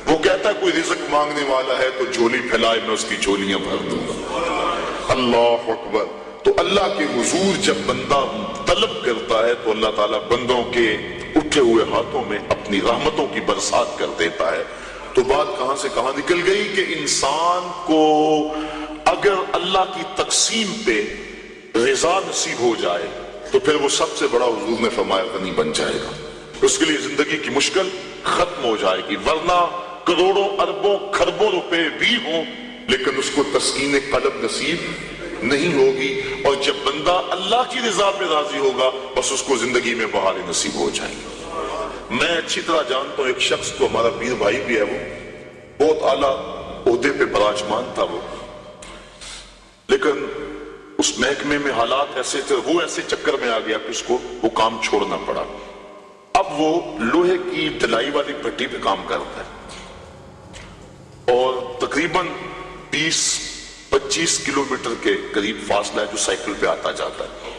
B: وہ کہتا ہے کوئی رزق مانگنے والا ہے تو جھولی پھیلائے، میں اس کی جھولیاں بھر دوں گا۔ اللہ اکبر۔ تو اللہ کے حضور جب بندہ طلب کرتا ہے تو اللہ تعالیٰ بندوں کے اٹھے ہوئے ہاتھوں میں اپنی رحمتوں کی برسات کر دیتا ہے۔ تو بات کہاں سے کہاں نکل گئی کہ انسان کو اگر اللہ کی تقسیم پہ رضا نصیب ہو جائے تو پھر وہ سب سے بڑا، حضور نے فرمایا، غنی بن جائے گا، اس کے لیے زندگی کی مشکل ختم ہو جائے گی، ورنہ کروڑوں اربوں کھربوں روپے بھی ہوں لیکن اس کو تسکین قلب نصیب نہیں ہوگی۔ اور جب بندہ اللہ کی رضا پہ راضی ہوگا بس اس کو زندگی میں بہاریں نصیب ہو جائیں گی۔ میں اچھی طرح جانتا ہوں ایک شخص کو، ہمارا پیر بھائی بھی ہے، وہ بہت اعلیٰ عہدے پہ براجمان تھا وہ، لیکن اس محکمے میں حالات ایسے تھے، وہ ایسے چکر میں آ گیا کہ اس کو وہ کام چھوڑنا پڑا۔ اب وہ لوہے کی ڈھلائی والی بھٹی پہ کام کرتا ہے اور تقریباً 20-25 کلومیٹر کے قریب فاصلہ ہے جو سائیکل پہ آتا جاتا ہے۔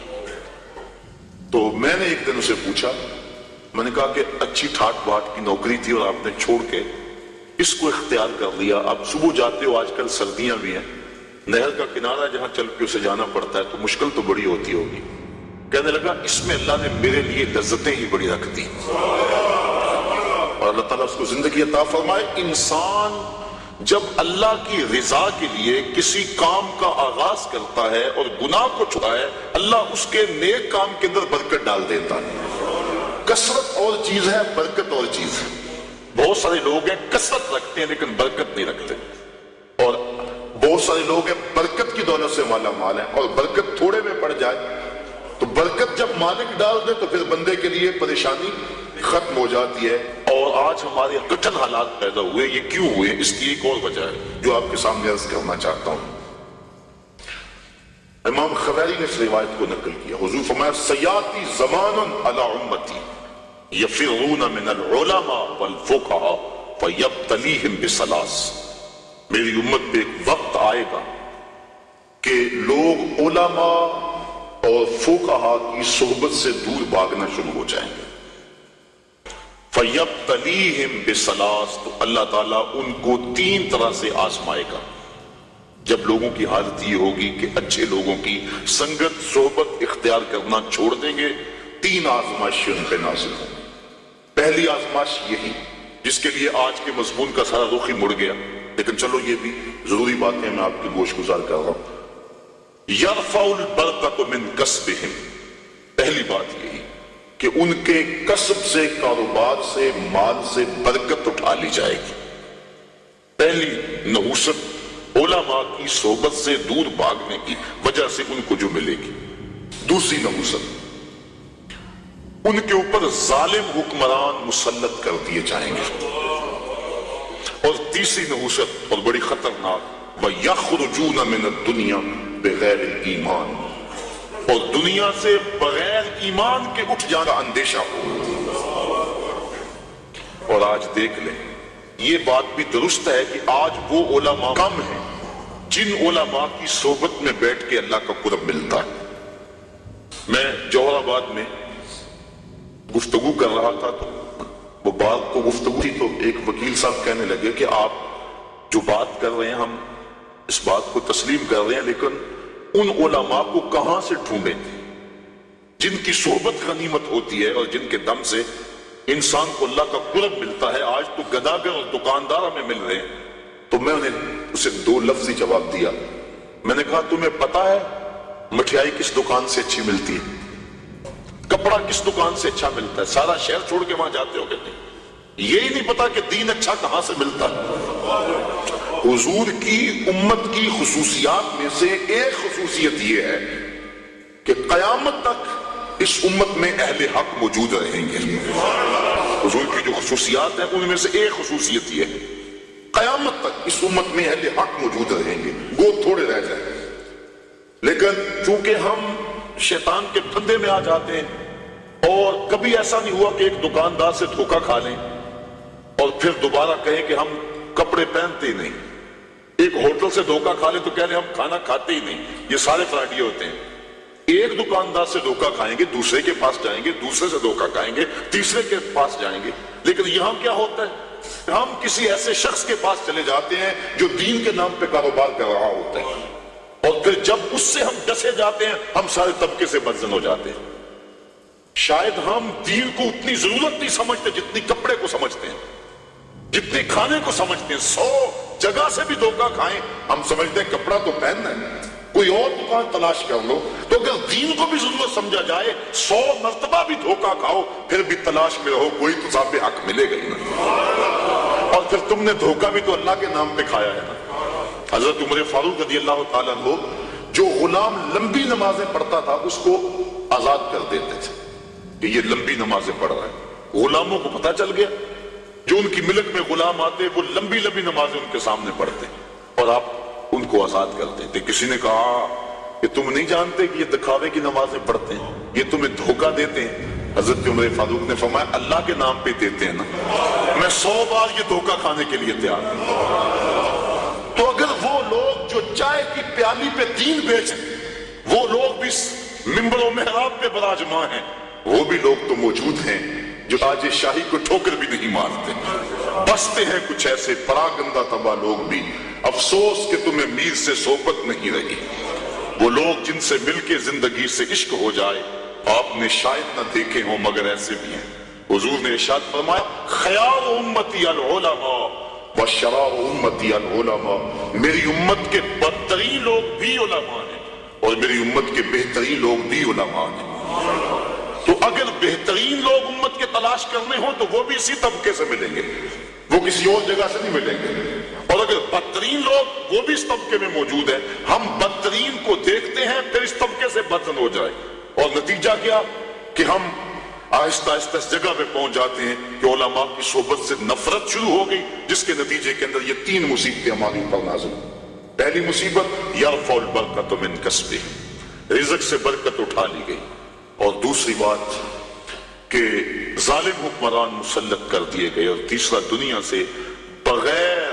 B: تو میں نے ایک دن اسے پوچھا، میں نے کہا کہ اچھی ٹھاٹ باٹ کی نوکری تھی اور آپ نے چھوڑ کے اس کو اختیار کر لیا، آپ صبح جاتے ہو، آج کل سردیاں بھی ہیں، نہر کا کنارہ جہاں چل کے اسے جانا پڑتا ہے تو مشکل تو بڑی ہوتی ہوگی۔ کہنے لگا اس میں اللہ نے میرے لیے لذتیں ہی بڑی رکھ دی، اور اللہ تعالیٰ اس کو زندگی عطا فرمائے۔ انسان جب اللہ کی رضا کے لیے کسی کام کا آغاز کرتا ہے اور گناہ کو چھڑائے، اللہ اس کے نیک کام کے اندر برکت ڈال دیتا ہے۔ کثرت اور چیز ہے، برکت اور چیز ہے۔ بہت سارے لوگ ہیں کثرت رکھتے ہیں لیکن برکت نہیں رکھتے، اور بہت سارے لوگ ہیں برکت کی دولت سے مالا مال ہیں، اور برکت تھوڑے میں پڑ جائے تو برکت جب مالک ڈال دے تو پھر بندے کے لیے پریشانی ختم ہو جاتی ہے۔ اور آج ہمارے کٹھن حالات پیدا ہوئے، یہ کیوں ہوئے؟ اس کی ایک اور وجہ ہے جو آپ کے سامنے عرض کرنا چاہتا ہوں۔ امام خبیری نے اس روایت کو نقل کیا، حضور فرمایا سیاتی زمان علی امتی یفرون من العلماء والفقہاء فیبتلیہم بثلاث، میری امت پہ ایک وقت آئے گا کہ لوگ علماء اور فقہاء کی صحبت سے دور بھاگنا شروع ہو جائیں گے۔ فَيَبْتَلِيهِمْ بِثَلَاثٍ، تو اللہ تعالیٰ ان کو 3 طرح سے آزمائے گا۔ جب لوگوں کی حالت یہ ہوگی کہ اچھے لوگوں کی سنگت صحبت اختیار کرنا چھوڑ دیں گے، 3 آزمائشیں ان پہ نازل ہوں گی۔ پہلی آزمائش یہی جس کے لیے آج کے مضمون کا سارا رخ ہی مڑ گیا، لیکن چلو یہ بھی ضروری باتیں میں آپ کی گوش گزار کر رہا ہوں۔ یرفع البرکۃ من کسبہم، پہلی بات یہی کہ ان کے کسب سے، کاروبار سے، مال سے برکت اٹھا لی جائے گی۔ پہلی نحوست علماء کی صحبت سے دور بھاگنے کی وجہ سے ان کو جو ملے گی۔ دوسری نحوست، ان کے اوپر ظالم حکمران مسلط کر دیے جائیں گے۔ اور تیسری نحوست اور بڑی خطرناک، وَيَخْرُجُونَ مِنَ الدُّنْيَا بِغَيْرِ الْإِيمَانِ، اور دنیا سے بغیر ایمان کے اٹھ جانا اندیشہ ہو۔ اور آج دیکھ لیں، یہ بات بھی درست ہے کہ آج وہ علماء کم ہیں جن علماء کی صحبت میں بیٹھ کے اللہ کا قرب ملتا ہے۔ میں جوہر آباد میں گفتگو کر رہا تھا تو وہ بات کو گفتگو تھی تو ایک وکیل صاحب کہنے لگے کہ آپ جو بات کر رہے ہیں ہم اس بات کو تسلیم کر رہے ہیں، لیکن ان علماء کو کہاں سے ڈھونڈیں جن کی صحبت غنیمت ہوتی ہے اور جن کے دم سے انسان کو اللہ کا قرب ملتا ہے؟ آج تو گداگر اور دکاندار ہمیں مل رہے ہیں۔ تو میں نے اسے 2 لفظی جواب دیا، میں نے کہا تمہیں پتا ہے مٹھائی کس دکان سے اچھی ملتی ہے، کپڑا کس دکان سے اچھا ملتا ہے؟ سارا شہر چھوڑ کے وہاں جاتے ہو کہ نہیں؟ یہی نہیں پتا کہ دین اچھا کہاں سے ملتا ہے۔ حضور کی امت کی خصوصیات میں سے ایک خصوصیت یہ ہے کہ قیامت تک اس امت میں اہل حق موجود رہیں گے۔ حضور کی جو خصوصیات ہیں ان میں سے ایک خصوصیت یہ ہے، قیامت تک اس امت میں اہل حق موجود رہیں گے، گو تھوڑے رہ جائیں گے۔ لیکن چونکہ ہم شیطان کے پھندے میں آ جاتے ہیں، اور کبھی ایسا نہیں ہوا کہ ایک دکاندار سے دھوکہ کھا لیں اور پھر دوبارہ کہیں کہ ہم کپڑے پہنتے ہی نہیں، ایک ہوٹل سے دھوکہ کھا لیں تو کہہ رہے ہم کھانا کھاتے ہی نہیں۔ یہ سارے فراڈیے ہوتے ہیں۔ ایک دکاندار سے دھوکہ کھائیں گے، دوسرے کے پاس جائیں گے، دوسرے سے دھوکہ کھائیں گے، تیسرے کے پاس جائیں گے۔ لیکن یہاں کیا ہوتا ہے؟ ہم کسی ایسے شخص کے پاس چلے جاتے ہیں جو دین کے نام پہ کاروبار کر رہا ہوتا ہے، اور پھر جب اس سے ہم ڈسے جاتے ہیں ہم سارے طبقے سے بدزن ہو جاتے ہیں۔ شاید ہم دین کو اتنی ضرورت نہیں سمجھتے جتنی کپڑے کو سمجھتے ہیں، جتنے کھانے کو سمجھتے ہیں۔ 100 جگہ سے بھی دھوکہ کھائیں ہم سمجھتے ہیں کپڑا تو پہننا ہے، کوئی اور دکان تلاش کر لو۔ تو اگر دین کو بھی ضرورت سمجھا جائے 100 مرتبہ بھی دھوکہ کھاؤ پھر بھی تلاش میں رہو، کوئی تو صاحب حق ملے گا ہی نا۔ اور پھر تم نے دھوکہ بھی تو اللہ کے نام پہ کھایا ہے نا۔ حضرت عمر فاروق رضی اللہ تعالیٰ عنہ جو غلام لمبی نمازیں پڑھتا تھا اس کو آزاد کر دیتے تھے کہ یہ لمبی نمازیں پڑھ رہا ہے۔ غلاموں کو پتہ چل گیا، جو ان کی ملک میں غلام آتے وہ لمبی لمبی نمازیں ان کے سامنے پڑھتے اور آپ ان کو آزاد کر دیتے۔ کسی نے کہا کہ تم نہیں جانتے کہ یہ دکھاوے کی نمازیں پڑھتے ہیں، یہ تمہیں دھوکہ دیتے ہیں؟ حضرت عمر فاروق نے فرمایا اللہ کے نام پہ دیتے ہیں نا، میں 100 بار یہ دھوکہ کھانے کے لیے تیار ہوں۔ تو اگر وہ لوگ جو چائے کی پیالی پہ دین بیچیں، وہ لوگ بھی منبر و محراب پہ براجمان ہیں، وہ بھی لوگ تو موجود ہیں جو تاج شاہی کو ٹھوکر بھی نہیں مارتے۔ بستے ہیں کچھ ایسے پراگندہ طبع لوگ بھی، افسوس کہ تمہیں میر سے صحبت نہیں رہی۔ وہ لوگ جن سے مل کے زندگی سے عشق ہو جائے آپ نے شاید نہ دیکھے ہوں مگر ایسے بھی ہیں۔ حضور نے ارشاد فرمایا خیار امتی العلماء وَشَرَارُ أُمَّتِي الْعُلَمَاء، میری امت کے بدترین لوگ بھی علماء ہیں اور میری امت کے بہترین لوگ بھی علماء ہیں۔ تو اگر بہترین لوگ امت کے تلاش کرنے ہوں تو وہ بھی اسی طبقے سے ملیں گے، وہ کسی اور جگہ سے نہیں ملیں گے، اور اگر بدترین لوگ وہ بھی اس طبقے میں موجود ہیں، ہم بدترین کو دیکھتے ہیں پھر اس طبقے سے بدتر ہو جائے، اور نتیجہ کیا کہ ہم آہستہ آہستہ اس جگہ پہ پہنچ جاتے ہیں کہ علماء کی صحبت سے نفرت شروع ہو گئی، جس کے نتیجے کے اندر یہ 3 مصیبتیں ہماری اوپر نازل ہوئی۔ پہلی مصیبت یرفع البرکۃ من کسبہ، رزق سے برکت اٹھا لی گئی، اور دوسری بات کہ ظالم حکمران مسلط کر دیے گئے، اور تیسرا دنیا سے بغیر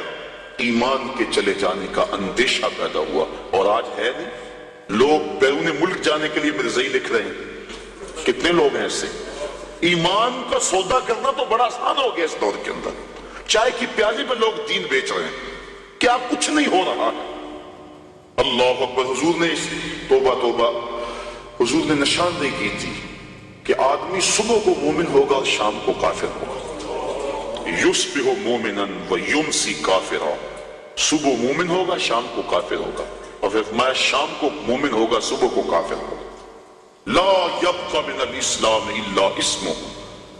B: ایمان کے چلے جانے کا اندیشہ پیدا ہوا، اور آج ہے نہیں، لوگ بیرون ملک جانے کے لیے مرزائی لکھ رہے ہیں، کتنے لوگ ہیں ایسے؟ ایمان کا سودا کرنا تو بڑا آسان ہو گیا اس دور کے اندر، چائے کی پیالی میں لوگ دین بیچ رہے ہیں، کیا کچھ نہیں ہو رہا ہے؟ اللہ اکبر۔ حضور نے توبہ توبہ، حضور نے نشاندہی کی تھی کہ آدمی صبح کو مومن ہوگا اور شام کو کافر ہوگا، یصبح مومنا ویمسی کافرا، صبح مومن ہوگا شام کو کافر ہوگا، اور پھر فرمایا شام کو مومن ہوگا صبح کو کافر ہوگا۔ لا يبقى من الاسلام الا اسمه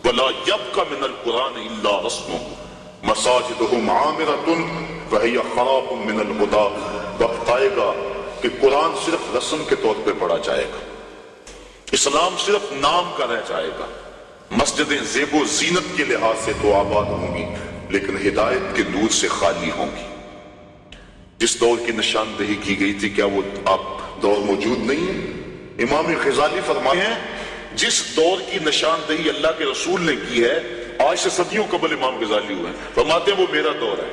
B: ولا يبقى من القرآن الا رسمه مساجدهم عامرة وهي خراب من الهدى۔ وقت آئے گا کہ قرآن صرف رسم کے طور پہ پڑھا جائے گا، اسلام صرف نام کا رہ جائے گا، مسجدیں زیب و زینت کے لحاظ سے تو آباد ہوں گی لیکن ہدایت کے نور سے خالی ہوں گی۔ جس دور کی نشاندہی کی گئی تھی کیا وہ اب دور موجود نہیں ہے؟ امام غزالی فرماتے ہیں جس دور کی نشاندہی اللہ کے رسول نے کی ہے، آج سے صدیوں قبل امام غزالی ہوئے ہیں، فرماتے ہیں وہ میرا دور ہے۔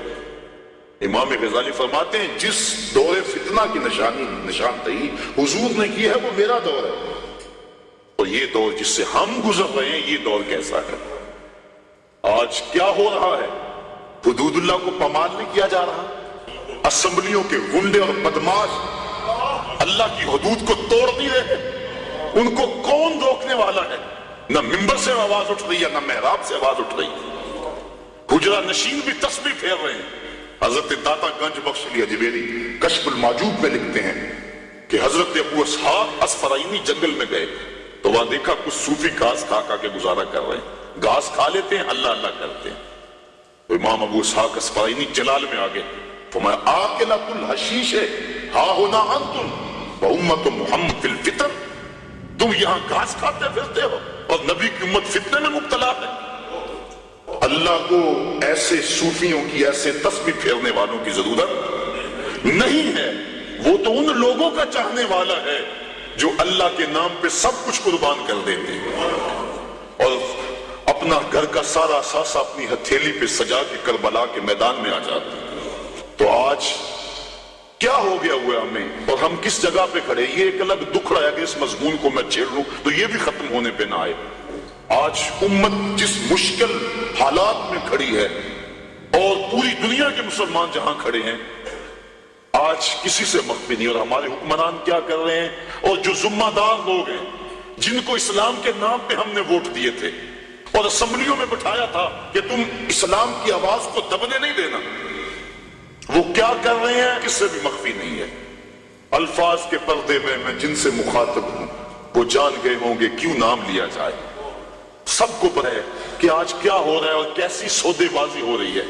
B: امام غزالی فرماتے ہیں جس دور فتنہ کی نشاندہی حضور نے کی ہے وہ میرا دور ہے، اور یہ دور جس سے ہم گزر رہے ہیں یہ دور کیسا ہے؟ آج کیا ہو رہا ہے؟ حدود اللہ کو پامال نہیں کیا جا رہا، اسمبلیوں کے گنڈے اور بدماش اللہ کی حدود کو توڑ نہیں رہے، ان کو کون روکنے والا ہے؟ نہ ممبر سے آواز اٹھ رہی ہے نہ محراب سے آواز اٹھ رہی ہے، حجرہ نشین بھی تسبیح پھیر رہے ہیں۔ حضرت داتا گنج بخش علی اجمیری کشف المعجوب میں لکھتے ہیں کہ حضرت ابو اسحاق اسفرائینی جنگل میں گئے تو وہاں دیکھا کچھ صوفی گھاس کھا کھا کے گزارا کر رہے ہیں، گھاس کھا لیتے ہیں اللہ اللہ کرتے ہیں۔ تو امام ابو اسحاق اسفرائینی جلال میں آگے فرمایا آکلۃ الحشیش ہا ہونا انتم وامت محمد فی الفتن، تم یہاں گھاس کھاتے پھرتے ہو اور نبی کی امت فتنے میں مبتلا ہے۔ اللہ کو ایسے صوفیوں کی، ایسے تسبیح پھیرنے والوں کی ضرورت نہیں ہے، وہ تو ان لوگوں کا چاہنے والا ہے جو اللہ کے نام پہ سب کچھ قربان کر دیتے ہیں اور اپنا گھر کا سارا اثاثہ اپنی ہتھیلی پہ سجا کے کربلا کے میدان میں آ جاتے ہیں۔ تو آج کیا ہو گیا ہوا ہمیں اور ہم کس جگہ پہ کھڑے؟ یہ ایک الگ دکھ رہا ہے کہ اس مضمون کو میں چھیڑ لوں تو یہ بھی ختم ہونے پہ نہ آئے۔ آج امت جس مشکل حالات میں کھڑی ہے اور پوری دنیا کے مسلمان جہاں کھڑے ہیں آج کسی سے مخفی نہیں، اور ہمارے حکمران کیا کر رہے ہیں، اور جو ذمہ دار لوگ ہیں جن کو اسلام کے نام پہ ہم نے ووٹ دیے تھے اور اسمبلیوں میں بٹھایا تھا کہ تم اسلام کی آواز کو دبنے نہیں دینا، وہ کیا کر رہے ہیں کس سے بھی مخفی نہیں ہے۔ الفاظ کے پردے میں جن سے مخاطب ہوں وہ جان گئے ہوں گے کیوں نام لیا جائے۔ سب کو پتہ ہے کہ آج کیا ہو رہا ہے اور کیسی سودے بازی ہو رہی ہے،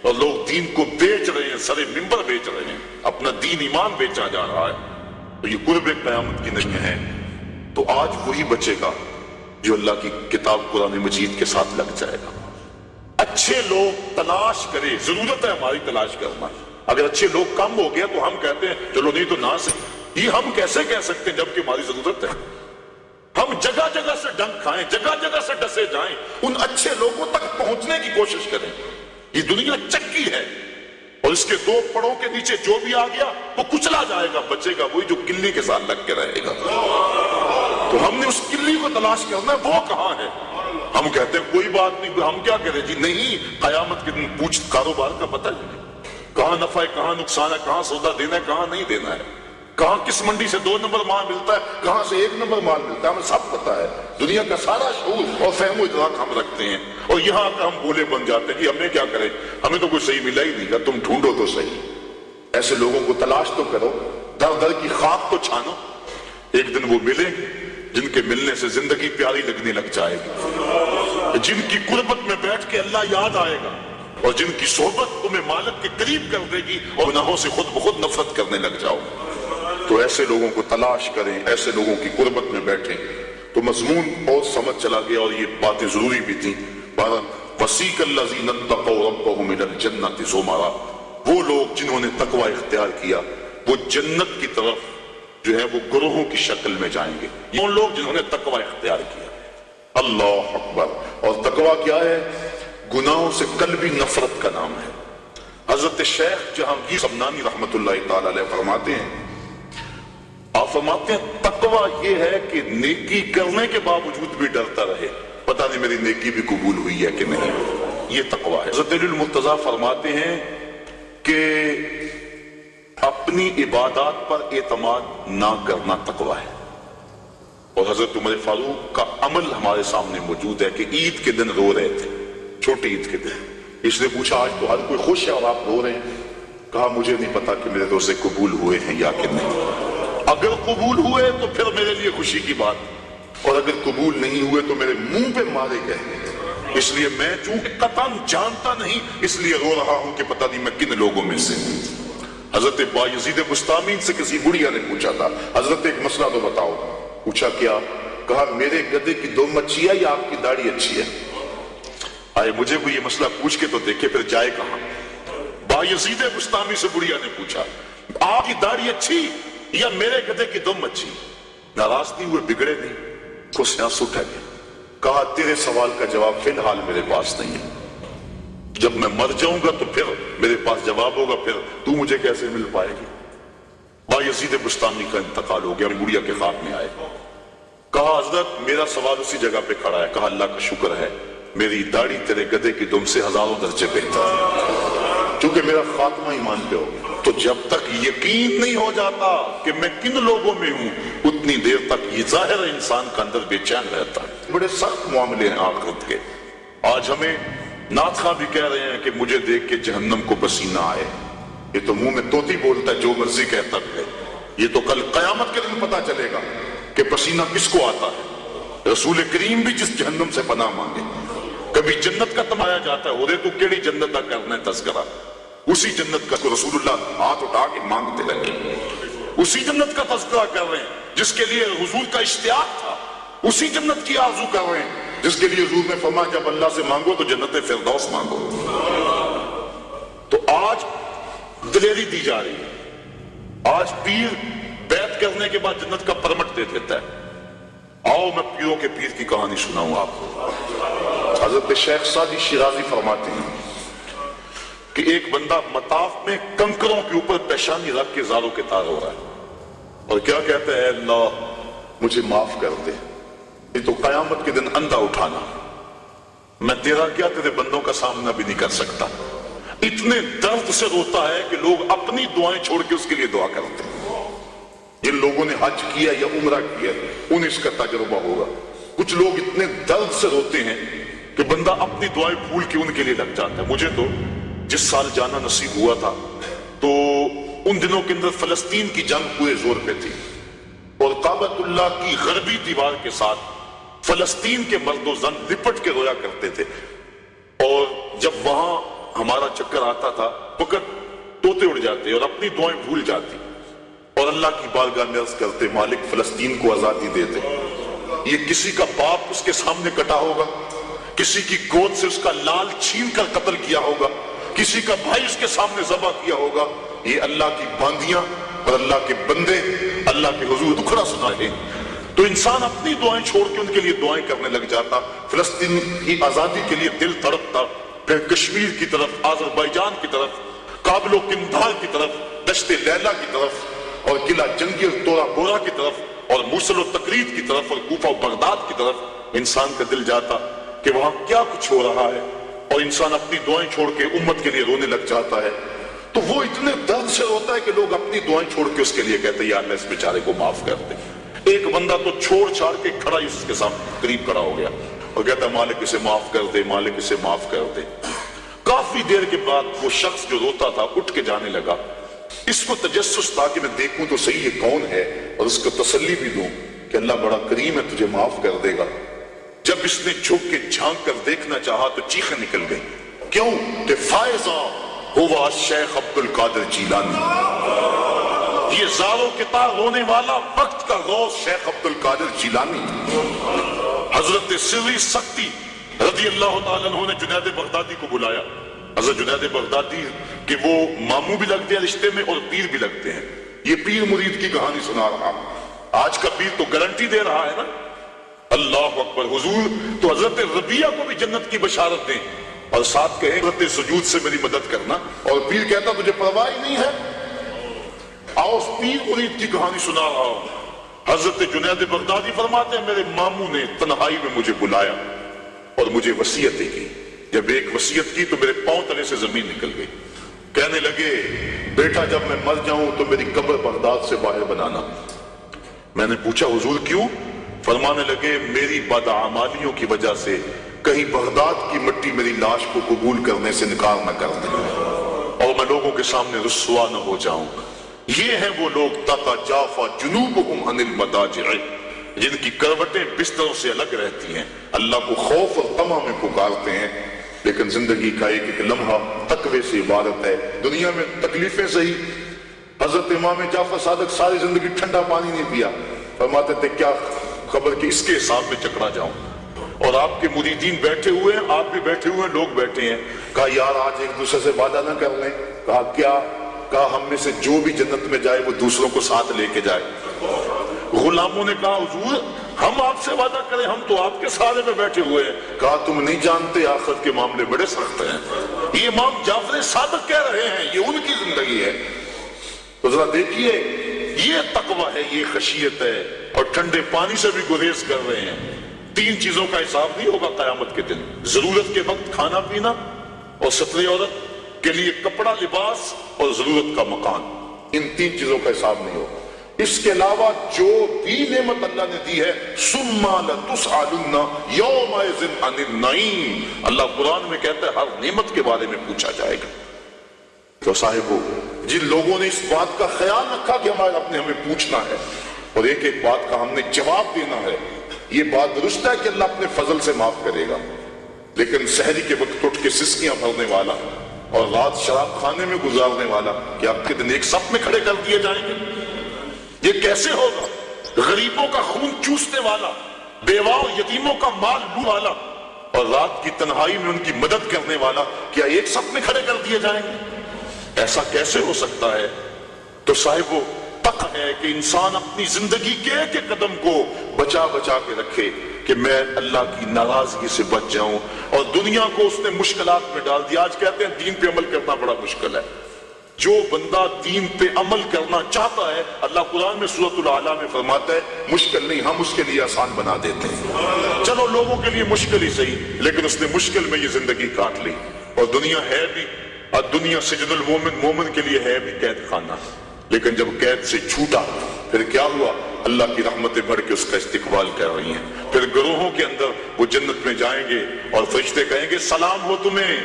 B: اور لوگ دین کو بیچ رہے ہیں، سرے منبر بیچ رہے ہیں، اپنا دین ایمان بیچا جا رہا ہے۔ تو یہ قرب قیامت کی نشانیاں ہیں۔ تو آج وہی بچے گا جو اللہ کی کتاب قرآن مجید کے ساتھ لگ جائے گا۔ اچھے لوگ تلاش کرے، ضرورت ہے ہماری تلاش کرنا۔ اگر اچھے لوگ کم ہو گیا تو ہم کہتے ہیں چلو نہیں تو نہ سے، یہ ہم کیسے کہہ سکتے ہیں جبکہ ہماری ضرورت ہے؟ ہم جگہ جگہ سے ڈنک کھائیں، جگہ جگہ سے ڈسے جائیں، ان اچھے لوگوں تک پہنچنے کی کوشش کریں۔ یہ دنیا چکی ہے اور اس کے دو پڑوں کے نیچے جو بھی آ گیا وہ کچلا جائے گا، بچے گا وہی جو کلی کے ساتھ لگ کے رہے گا۔ تو ہم نے اس کلی کو تلاش کرنا ہے، وہ کہاں ہے؟ ہم کہتے ہیں کوئی بات نہیں، ہم کیا کریں جی؟ نہیں، قیامت کے دن پوچھ کاروبار کا پتہ نہیں، کہاں نفع ہے کہاں نقصان ہے، کہاں سودا دینا ہے کہاں نہیں دینا ہے۔ کہاں کس منڈی سے 2 نمبر مال ملتا ہے، کہاں سے 1 نمبر مال ملتا ہے، ہمیں سب پتا ہے، دنیا کا سارا شعور اور فہم و ادراک ہم رکھتے ہیں، اور یہاں آ کر ہم بولے بن جاتے ہیں کہ ہمیں کیا کریں، ہمیں تو کوئی صحیح ملا ہی نہیں، تم ڈھونڈو تو صحیح، ایسے لوگوں کو تلاش تو کرو، در در کی خاک تو چھانو، ایک دن وہ ملیں جن کے ملنے سے زندگی پیاری لگنے لگ جائے گی، جن کی قربت میں بیٹھ کے اللہ یاد آئے گا، اور جن کی صحبت تمہیں مالک کے قریب کر دے گی اور گناہوں سے خود بخود نفرت کرنے لگ جاؤ۔ تو ایسے لوگوں کو تلاش کریں، ایسے لوگوں کی قربت میں بیٹھیں۔ تو مضمون اور سمجھ چلا گیا، اور یہ باتیں ضروری بھی تھیں۔ وَسِيقَ الَّذِينَ اتَّقَوْا رَبَّهُمْ إِلَى الْجَنَّةِ زُمَرًا، وہ لوگ جنہوں نے تقوی اختیار کیا وہ جنت کی طرف جو ہے وہ گروہوں کی شکل میں جائیں گے، وہ لوگ جنہوں نے تقوی اختیار کیا۔ اللہ اکبر۔ اور تقوی کیا ہے؟ گناہوں سے قلبی نفرت کا نام ہے۔ حضرت شیخ جہانگیر سمنانی رحمت اللہ تعالی علیہ فرماتے ہیں، آپ فرماتے ہیں تقوی یہ ہے کہ نیکی کرنے کے باوجود بھی ڈرتا رہے، پتہ نہیں میری نیکی بھی قبول ہوئی ہے کہ نہیں، یہ تقوی ہے۔ حضرت علی المرتضیٰ فرماتے ہیں کہ اپنی عبادات پر اعتماد نہ کرنا تقوی ہے۔ اور حضرت عمر فاروق کا عمل ہمارے سامنے موجود ہے کہ عید کے دن رو رہے تھے، چھوٹی عید کے دن۔ اس نے پوچھا آج تو ہر کوئی خوش ہے اور آپ رو رہے ہیں؟ کہا مجھے نہیں پتا کہ میرے روزے قبول ہوئے ہیں یا کہ نہیں، اگر قبول ہوئے تو پھر میرے لیے خوشی کی بات، اور اگر قبول نہیں ہوئے تو میرے منہ پہ مارے گئے، اس لیے میں چونکہ قطعاً جانتا نہیں اس لیے رو رہا ہوں کہ پتہ نہیں میں کن لوگوں میں سے۔ حضرت بایزید بسطامی سے کسی بڑھیا نے پوچھا تھا، حضرت ایک مسئلہ تو بتاؤ۔ پوچھا کیا؟ کہا میرے گدھے کی 2 مچھی ہے یا آپ کی داڑھی اچھی ہے؟ آئے مجھے کوئی یہ مسئلہ پوچھ کے تو دیکھے پھر جائے کہاں۔ بایزید بسطامی سے بڑھیا نے پوچھا آپ کی داڑھی اچھی یا میرے گدھے کی 2 مچھی؟ ناراض نہیں ہوئے، بگڑے نہیں، کو سیاس اٹھا گیا، کہا تیرے سوال کا جواب فی الحال میرے پاس نہیں ہے، جب میں مر جاؤں گا تو پھر میرے پاس جواب ہوگا، پھر تو مجھے کیسے مل پائے گی۔ بایزید بسطامی کا انتقال ہو گیا، بڑھیا کے خواب میں آئے، کہا حضرت میرا سوال اسی جگہ پہ کھڑا ہے۔ کہا اللہ کا شکر ہے میری داڑھی تیرے گدھے کی دم سے ہزاروں درجے بہتر ہے، کیونکہ میرا خاتمہ ایمان پہ ہو۔ تو جب تک یقین نہیں ہو جاتا کہ میں کن لوگوں میں ہوں اتنی دیر تک یہ ظاہر انسان کا اندر بے چین رہتا ہے۔ بڑے سخت معاملے ہیں آخرت کے۔ آج ہمیں ناطخواں بھی کہہ رہے ہیں کہ مجھے دیکھ کے جہنم کو پسینہ آئے، یہ تو منہ میں طوطی بولتا ہے جو مرضی کہتا ہے، یہ تو کل قیامت کے دن پتا چلے گا کہ پسینہ کس کو آتا ہے۔ رسول کریم بھی جس جہنم سے پناہ مانگے، کبھی جنت کا تمایا جاتا ہے، وہ تو کیڑی جنت کا کرنا ہے تذکرہ، اسی جنت کا رسول اللہ ہاتھ اٹھا کے مانگتے لگے، اسی جنت کا تذکرہ کر رہے ہیں جس کے لیے حضور کا اشتیاق تھا، اسی جنت کی آرزو کر رہے ہیں جس کے لیے حضور نے فرمایا جب اللہ سے مانگو تو جنت فردوس مانگو۔ تو آج دلیری دی جا رہی ہے، آج پیر بیعت کرنے کے بعد جنت کا پرمٹ دے دیتا ہے۔ آؤ میں پیروں کے پیر کی کہانی سناؤں آپ کو۔ حضرت شیخ سعدی شیرازی فرماتے ہیں کہ ایک بندہ مطاف میں کنکروں کے اوپر پیشانی رکھ کے زاروں کے تار ہو رہا ہے، اور کیا کہتا ہے؟ اللہ مجھے معاف کر دے، یہ تو قیامت کے دن اندھا اٹھانا، میں تیرا کیا تیرے بندوں کا سامنا بھی نہیں کر سکتا۔ اتنے درد سے روتا ہے کہ لوگ اپنی دعائیں چھوڑ کے اس کے لیے دعا کرتے ہیں۔ جن لوگوں نے حج کیا یا عمرہ کیا انہیں اس کا تجربہ ہوگا۔ کچھ لوگ اتنے درد سے روتے ہیں کہ بندہ اپنی دعائیں بھول کے ان کے لیے لگ جاتا ہے۔ مجھے تو جس سال جانا نصیب ہوا تھا تو ان دنوں کے اندر فلسطین کی جنگ پورے زور پہ تھی، اور کعبۃ اللہ کی غربی دیوار کے ساتھ فلسطین کے مرد و زن لپٹ کے رویا کرتے تھے، اور جب وہاں ہمارا چکر آتا تھا وقت طوطے اڑ جاتے اور اپنی دعائیں بھول جاتی، اور اللہ کی بارگاہ میں عرض کرتے مالک فلسطین کو آزادی دے دے۔ یہ کسی کا باپ اس کے سامنے کٹا ہوگا، کسی کی گود سے اس کا لال چھین کر قتل کیا ہوگا، کسی کا بھائی اس کے سامنے ذبح کیا ہوگا، یہ اللہ کی باندیاں اور اللہ کے بندے اللہ کے حضور دکھڑا سنا رہے ہیں۔ تو انسان اپنی دعائیں چھوڑ کے ان کے لیے دعائیں کرنے لگ جاتا، فلسطین کی آزادی کے لیے دل تڑپتا، پھر کشمیر کی طرف، آذربائیجان کی طرف، کابل و قندھار کی طرف، دشت لیلا کی طرف، اور قلعہ جنگیر تورا بورا کی طرف، اور موصل و تقرید کی طرف، اور کوفہ و بغداد کی طرف انسان کا دل جاتا کہ وہاں کیا کچھ ہو رہا ہے، اور انسان اپنی دعائیں چھوڑ کے امت کے لیے رونے لگ جاتا ہے۔ تو وہ اتنے درد سے روتا ہے کہ لوگ اپنی دعائیں چھوڑ کے اس کے لیے کہتے ہیں یا اللہ اس بیچارے کو معاف کر دے. ایک بندہ تو چھوڑ چھاڑ کے کھڑا ہی اس کے سامنے قریب کھڑا ہو گیا اور کہتا ہے مالک اسے معاف کر دے، مالک اسے معاف کر دے. کافی دیر کے بعد وہ شخص جو روتا تھا اٹھ کے جانے لگا. اس کو تجسس تھا کہ میں دیکھوں تو صحیح یہ کون ہے اور اس کو تسلی بھی دوں کہ اللہ بڑا کریم ہے، تجھے معاف کر دے گا. جب اس نے جھک کے جھانک کر دیکھنا چاہا تو چیخیں نکل گئی. کیوں کہ فائزہ ہوا شیخ عبد القادر جیلانی، یہ زاروں کے تار رونے والا وقت کا غوث شیخ عبد القادر جیلانی. حضرت سری سختی رضی اللہ تعالیٰ عنہ نے جنید بغدادی کو بلایا. حضرت جنید بغدادی کہ وہ ماموں بھی لگتے ہیں رشتے میں اور پیر بھی لگتے ہیں. یہ پیر مرید کی کہانی سنا رہا ہوں. آج کا پیر تو گارنٹی دے رہا ہے نا. اللہ اکبر. حضور تو حضرت ربیہ کو بھی جنت کی بشارت دیں اور ساتھ کہیں حضرت سجود سے میری مدد کرنا. اور پیر کہتا تجھے پرواہ ہی نہیں ہے. آؤ اس پیر مرید کی کہانی سنا رہا ہوں. حضرت جنید بغدادی فرماتے ہیں میرے ماموں نے تنہائی میں مجھے بلایا اور مجھے وصیتیں کی. جب ایک وصیت کی تو میرے پاؤں تلے سے زمین نکل گئی. کہنے لگے بیٹا جب میں مر جاؤں تو میری قبر بغداد سے باہر بنانا. میں نے پوچھا حضور کیوں؟ فرمانے لگے میری بدعمالیوں کی وجہ سے کہیں بغداد کی مٹی میری لاش کو قبول کرنے سے انکار نہ کر دے اور میں لوگوں کے سامنے رسوا نہ ہو جاؤں. یہ ہیں وہ لوگ تتجافا جنوبہم عن المضاجع، جن کی کروٹیں بستروں سے الگ رہتی ہیں، اللہ کو خوف اور طمع میں پکارتے ہیں، لیکن زندگی کا ایک ایک لمحہ تقوی سے عبارت ہے. دنیا میں تکلیفیں سہی. حضرت امام جعفر صادق ساری زندگی ٹھنڈا پانی نہیں پیا. فرماتے تھے کیا خبر کہ اس کے حساب میں چکرا جاؤں. اور آپ کے مریدین بیٹھے ہوئے ہیں، آپ بھی بیٹھے ہوئے ہیں، لوگ بیٹھے ہیں. کہا یار آج ایک دوسرے سے وعدہ نہ کر لیں. کہا کیا؟ کہا ہم میں سے جو بھی جنت میں جائے وہ دوسروں کو ساتھ لے کے جائے. غلاموں نے کہا حضور ہم آپ سے وعدہ کریں، ہم تو آپ کے سہارے میں بیٹھے ہوئے ہیں. کہا تم نہیں جانتے آخرت کے معاملے بڑے سخت ہیں. یہ امام جعفر صادق کہہ رہے ہیں، یہ ان کی زندگی ہے. تو ذرا دیکھیے یہ تقوی ہے، یہ خشیت ہے. اور ٹھنڈے پانی سے بھی گریز کر رہے ہیں. 3 چیزوں کا حساب نہیں ہوگا قیامت کے دن. ضرورت کے وقت کھانا پینا اور ستر عورت کے لیے کپڑا لباس اور ضرورت کا مکان. ان 3 چیزوں کا حساب نہیں ہوگا. اس کے علاوہ جو بھی نعمت اللہ نے دی ہے ثم لتسألن یومئذ عن النعیم، اللہ قرآن میں کہتا ہے ہر نعمت کے بارے میں پوچھا جائے گا. تو صاحبو جن لوگوں نے اس بات کا خیال رکھا کہ ہمیں پوچھنا ہے اور ایک ایک بات کا ہم نے جواب دینا ہے، یہ بات درست ہے کہ اللہ اپنے فضل سے معاف کرے گا. لیکن سحری کے وقت اٹھ کے سسکیاں بھرنے والا اور رات شراب خانے میں گزارنے والا کیا آپ کے دن ایک صف میں کھڑے کر دیے جائیں گے؟ یہ کیسے ہوگا؟ غریبوں کا خون چوسنے والا، بیوہ اور یتیموں کا مال لوٹنے والا اور رات کی تنہائی میں ان کی مدد کرنے والا کیا ایک صف میں کھڑے کر دیے جائیں گے؟ ایسا کیسے ہو سکتا ہے؟ تو صاحبو تق ہے کہ انسان اپنی زندگی کے ایک ایک قدم کو بچا بچا کے رکھے کہ میں اللہ کی ناراضگی سے بچ جاؤں. اور دنیا کو اس نے مشکلات میں ڈال دیا. آج کہتے ہیں دین پہ عمل کرنا بڑا مشکل ہے. جو بندہ دین پہ عمل کرنا چاہتا ہے اللہ قرآن میں سورۃ الاعلیٰ میں فرماتا ہے مشکل نہیں، ہم اس کے لیے آسان بنا دیتے ہیں. چلو لوگوں کے لیے مشکل ہی صحیح، لیکن اس نے مشکل میں یہ زندگی کاٹ لی. اور دنیا ہے بھی، اور دنیا سجن المومن، مومن کے لیے ہے بھی قید خانہ. لیکن جب قید سے چھوٹا پھر کیا ہوا؟ اللہ کی رحمتیں بڑھ کے اس کا استقبال کر رہی ہیں. پھر گروہوں کے اندر وہ جنت میں جائیں گے اور فرشتے کہیں گے سلام ہو تمہیں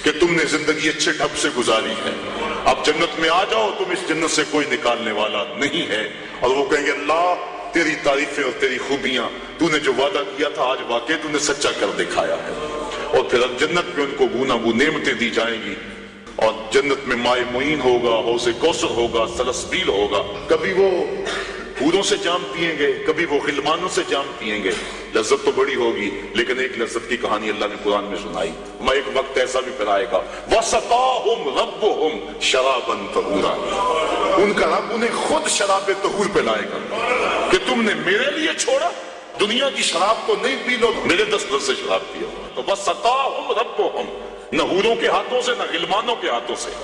B: کہ تم نے زندگی اچھے ڈھب سے گزاری ہے، اب جنت میں آ جاؤ، تم اس جنت سے کوئی نکالنے والا نہیں ہے. اور وہ کہیں گے اللہ تیری تعریفیں اور تیری خوبیاں، تو نے جو وعدہ کیا تھا آج واقعی تو نے سچا کر دکھایا ہے. اور پھر اب جنت میں ان کو گوناگون نعمتیں دی جائیں گی اور جنت میں مائے معین ہوگا، حوض کوثر ہوگا، سلسبیل ہوگا. کبھی وہ حوروں سے جام پیئیں گے، کبھی وہ غلمانوں سے جام پیئیں گے. لذت تو بڑی ہوگی، لیکن ایک لذت کی کہانی اللہ نے قرآن میں سنائی. میں ایک وقت ایسا بھی پھر آئے گا وَسَقَاهُمْ رَبُّهُمْ شَرَابًا طَهُورًا، ان کا رب انہیں خود شراب طہور پلائے گا کہ تم نے میرے لیے چھوڑا، دنیا کی شراب تو نہیں پی لو، میرے دستور سے شراب پیو. تو وَسَقَاهُمْ رَبُّهُمْ، نہ حوروں کے ہاتھوں سے، نہ غلمانوں کے ہاتھوں سے،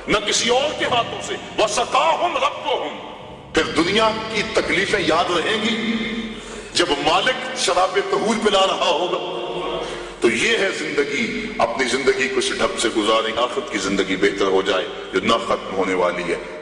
B: نہ کسی اور کے ہاتھوں سے. وَسَقَاهُمْ رَبُّهُمْ. پھر دنیا کی تکلیفیں یاد رہیں گی جب مالک شراب طہور پلا رہا ہوگا. تو یہ ہے زندگی، اپنی زندگی کو اس ڈھب سے گزاریں، آخرت کی زندگی بہتر ہو جائے جو نہ ختم ہونے والی ہے۔